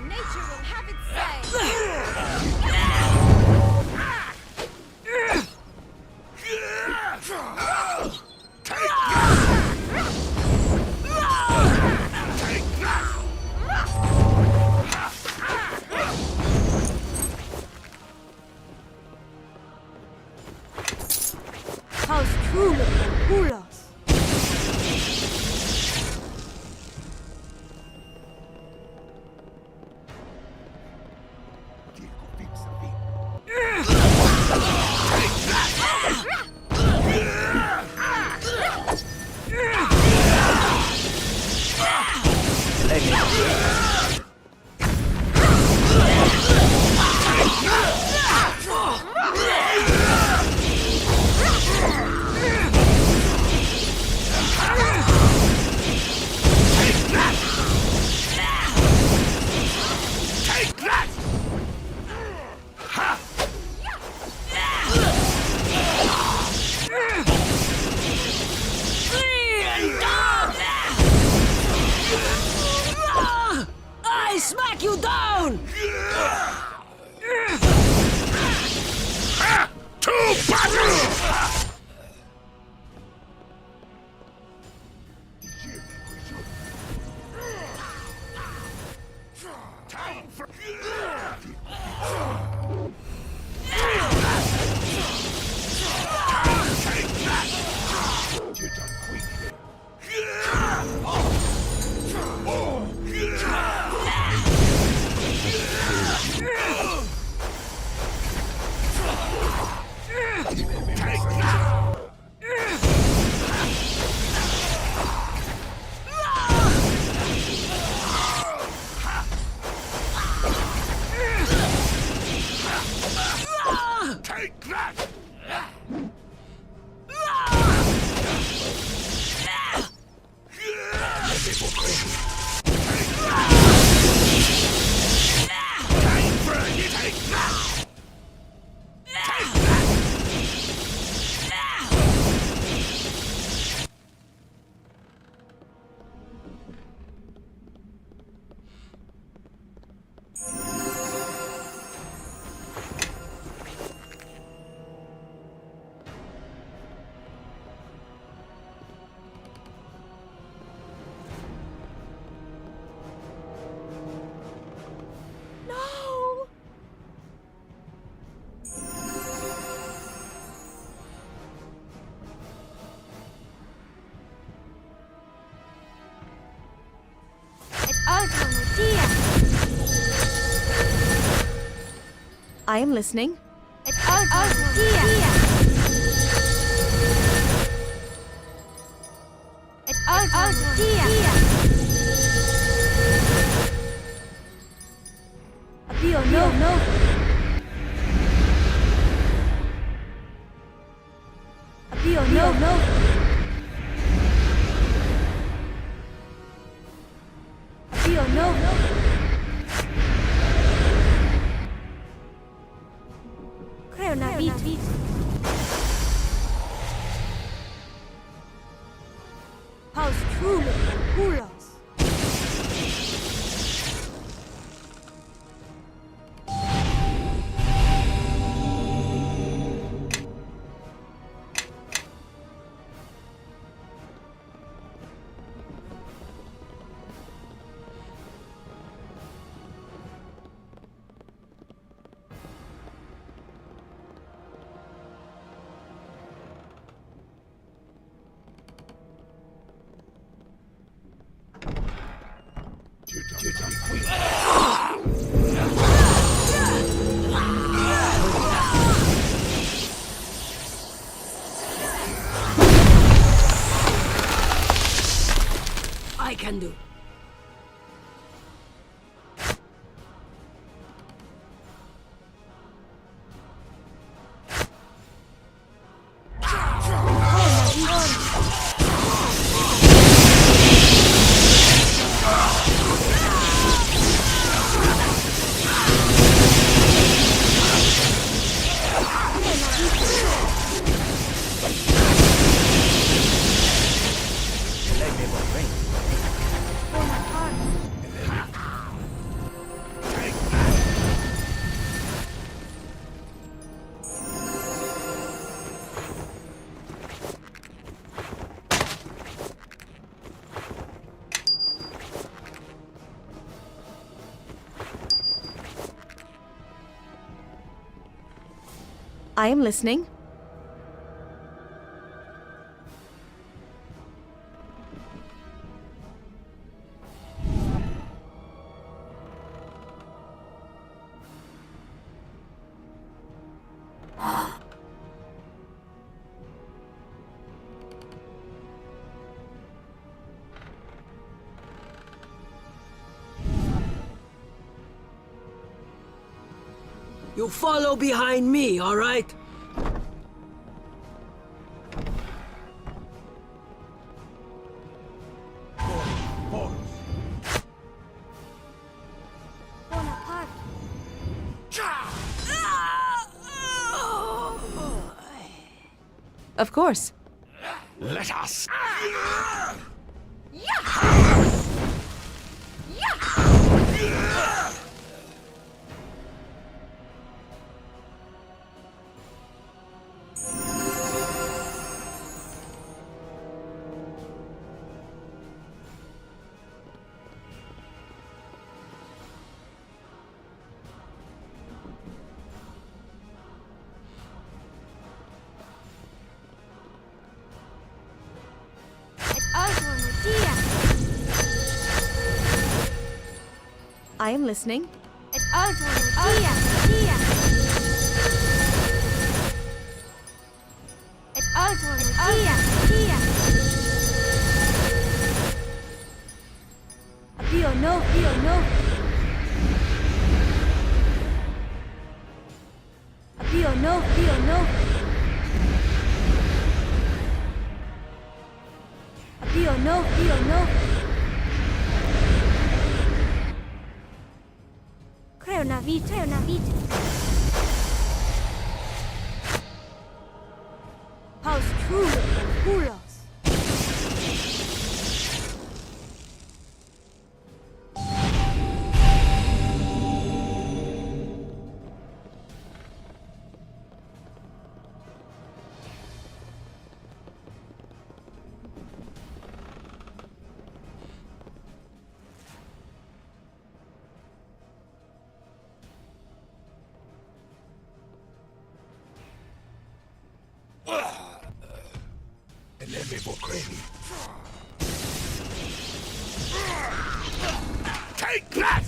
Nature will have its say. Paus truly culos. I am listening. Et altro dia. Et altro dia. Abio no. Abio no. Abio no. Creo na vit. Paus truly culos. I can do. I am listening. You follow behind me, all right? Bonaparte. Of course. Let us. I am listening. Et altro dia. Et altro dia. Abio no. Abio no. Abio no. Creo na vit. Paus truly culos. Take that!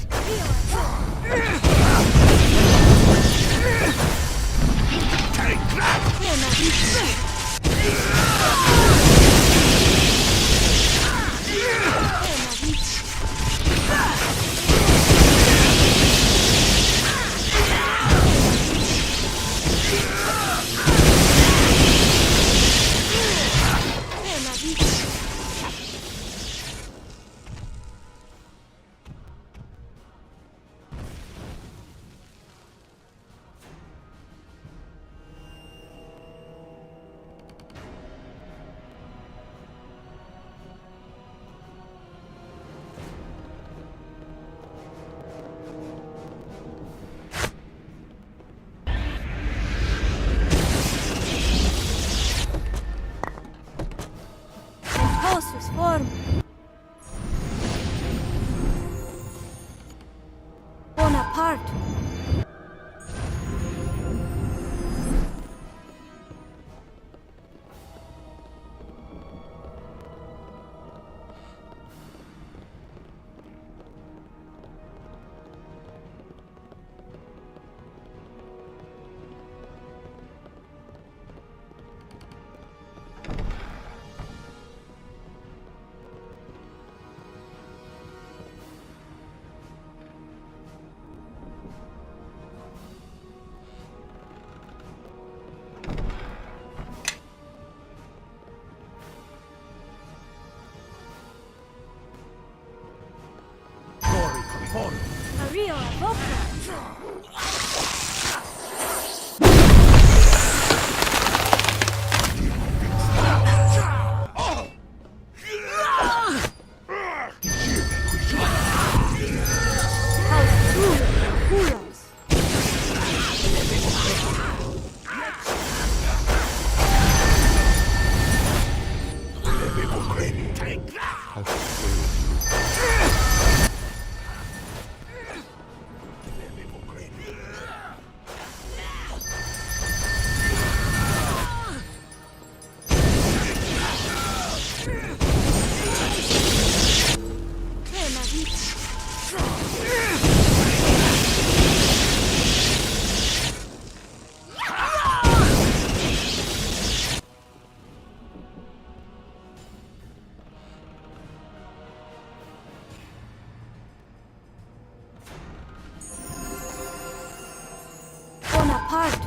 Bonaparte.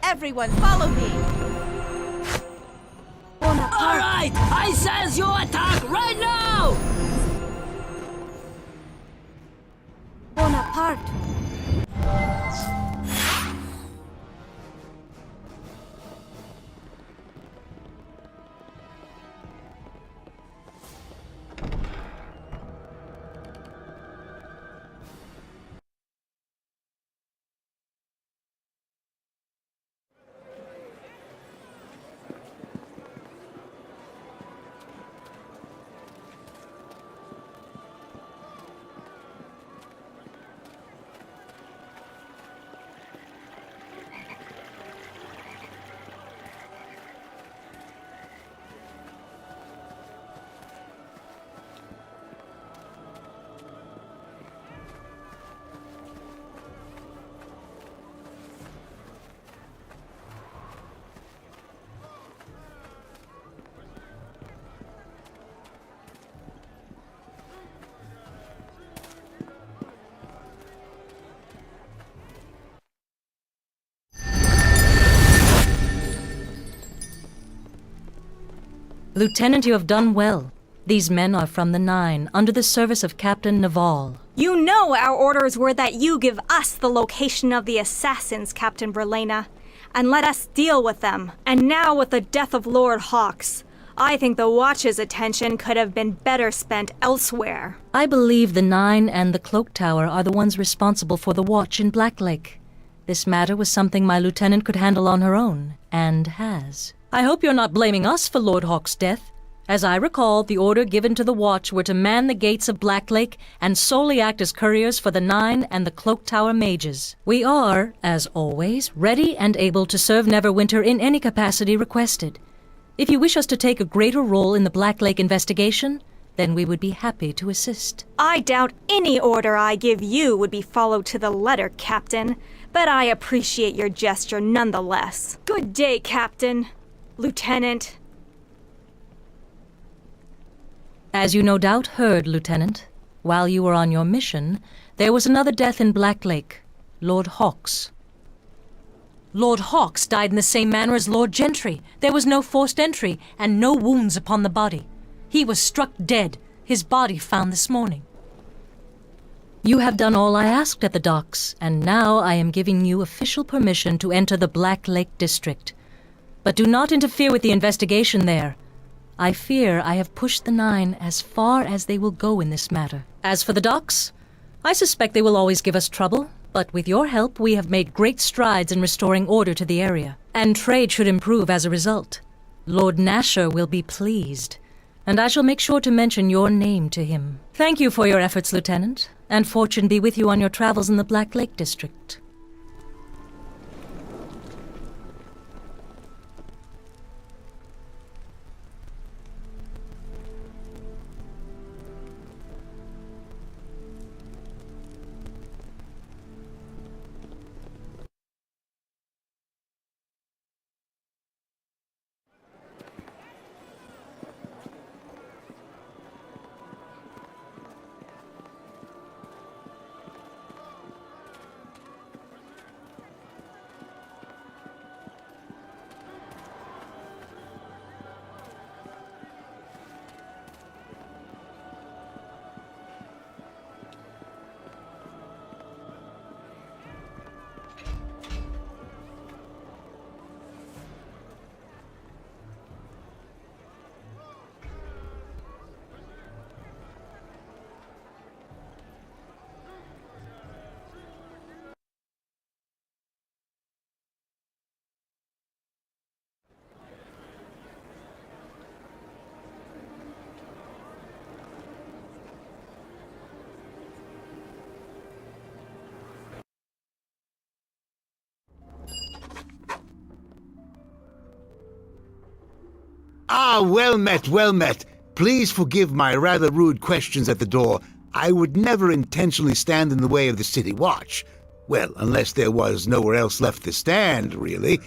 Everyone, follow me! Bonaparte. All right, I says you attack right now! Bonaparte. Lieutenant, you have done well. These men are from the Nine, under the service of Captain Naval. You know our orders were that you give us the location of the assassins, Captain Berlena, and let us deal with them. And now with the death of Lord Hawks, I think the Watch's attention could have been better spent elsewhere. I believe the Nine and the Cloak Tower are the ones responsible for the Watch in Black Lake. This matter was something my lieutenant could handle on her own, and has. I hope you're not blaming us for Lord Hawk's death. As I recall, the order given to the Watch were to man the gates of Black Lake and solely act as couriers for the Nine and the Cloak Tower mages. We are, as always, ready and able to serve Neverwinter in any capacity requested. If you wish us to take a greater role in the Black Lake investigation, then we would be happy to assist. I doubt any order I give you would be followed to the letter, Captain, but I appreciate your gesture nonetheless. Good day, Captain. Lieutenant. As you no doubt heard, Lieutenant, while you were on your mission, there was another death in Black Lake, Lord Hawks. Lord Hawks died in the same manner as Lord Gentry. There was no forced entry and no wounds upon the body. He was struck dead, his body found this morning. You have done all I asked at the docks, and now I am giving you official permission to enter the Black Lake District. But do not interfere with the investigation there. I fear I have pushed the Nine as far as they will go in this matter. As for the docks, I suspect they will always give us trouble, but with your help we have made great strides in restoring order to the area, and trade should improve as a result. Lord Nasher will be pleased, and I shall make sure to mention your name to him. Thank you for your efforts, Lieutenant, and fortune be with you on your travels in the Black Lake District. Ah, well met, well met. Please forgive my rather rude questions at the door. I would never intentionally stand in the way of the City Watch. Well, unless there was nowhere else left to stand, really.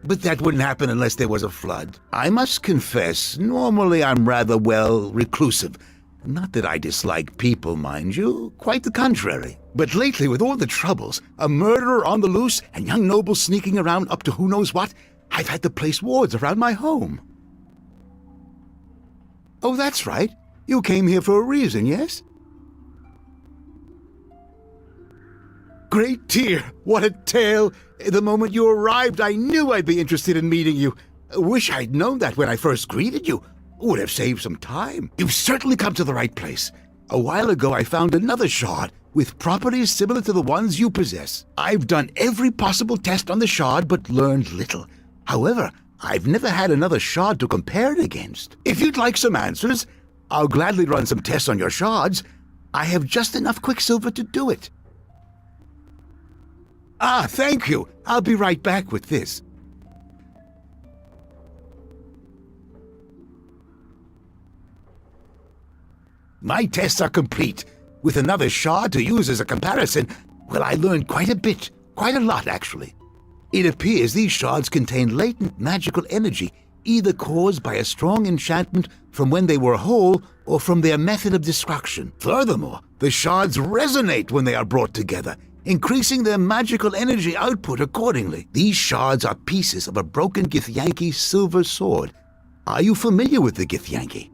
But that wouldn't happen unless there was a flood. I must confess, normally I'm rather, well, reclusive. Not that I dislike people, mind you, quite the contrary. But lately, with all the troubles, a murderer on the loose and young nobles sneaking around up to who knows what, I've had to place wards around my home. Oh, that's right. You came here for a reason, yes? Great dear, what a tale! The moment you arrived, I knew I'd be interested in meeting you. Wish I'd known that when I first greeted you. Would have saved some time. You've certainly come to the right place. A while ago, I found another shard with properties similar to the ones you possess. I've done every possible test on the shard, but learned little. However, I've never had another shard to compare it against. If you'd like some answers, I'll gladly run some tests on your shards. I have just enough quicksilver to do it. Ah, thank you. I'll be right back with this. My tests are complete. With another shard to use as a comparison, well, I learned quite a bit. Quite a lot, actually. It appears these shards contain latent magical energy, either caused by a strong enchantment from when they were whole or from their method of destruction. Furthermore, the shards resonate when they are brought together, increasing their magical energy output accordingly. These shards are pieces of a broken Githyanki silver sword. Are you familiar with the Githyanki?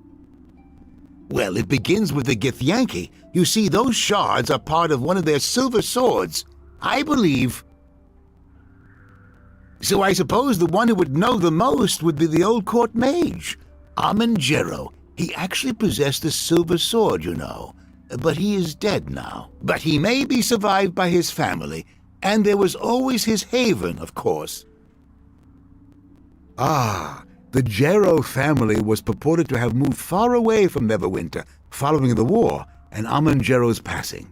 Well, it begins with the Githyanki. You see, those shards are part of one of their silver swords. I believe... So I suppose the one who would know the most would be the old court mage, Amangero. He actually possessed a silver sword, you know. But he is dead now. But he may be survived by his family, and there was always his haven, of course. Ah, the Gero family was purported to have moved far away from Neverwinter following the war and Amangero's passing.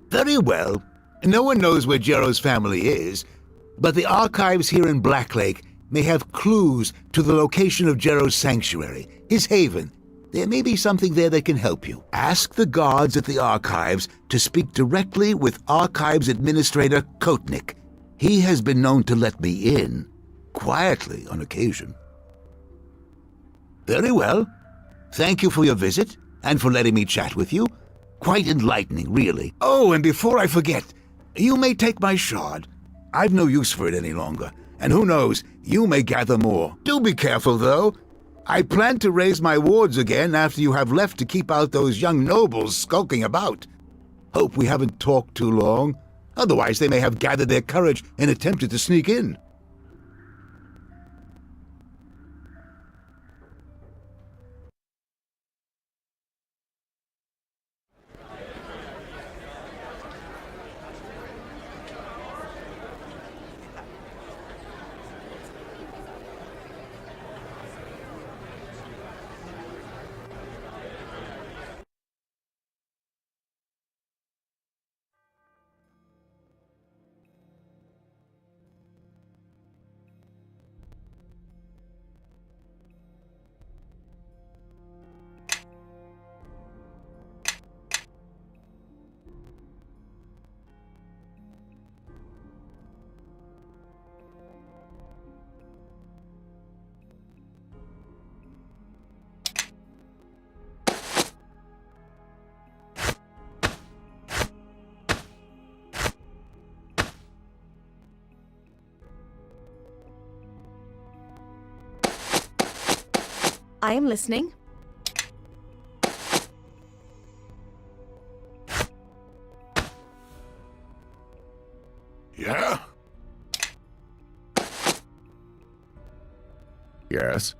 Very well. No one knows where Gero's family is, but the archives here in Blacklake may have clues to the location of Gero's sanctuary, his haven. There may be something there that can help you. Ask the guards at the archives to speak directly with Archives Administrator Kotnik. He has been known to let me in, quietly on occasion. Very well. Thank you for your visit, and for letting me chat with you. Quite enlightening, really. Oh, and before I forget, you may take my shard. I've no use for it any longer, and who knows, you may gather more. Do be careful, though. I plan to raise my wards again after you have left to keep out those young nobles skulking about. Hope we haven't talked too long. Otherwise, they may have gathered their courage and attempted to sneak in. I am listening. Yeah? Yes?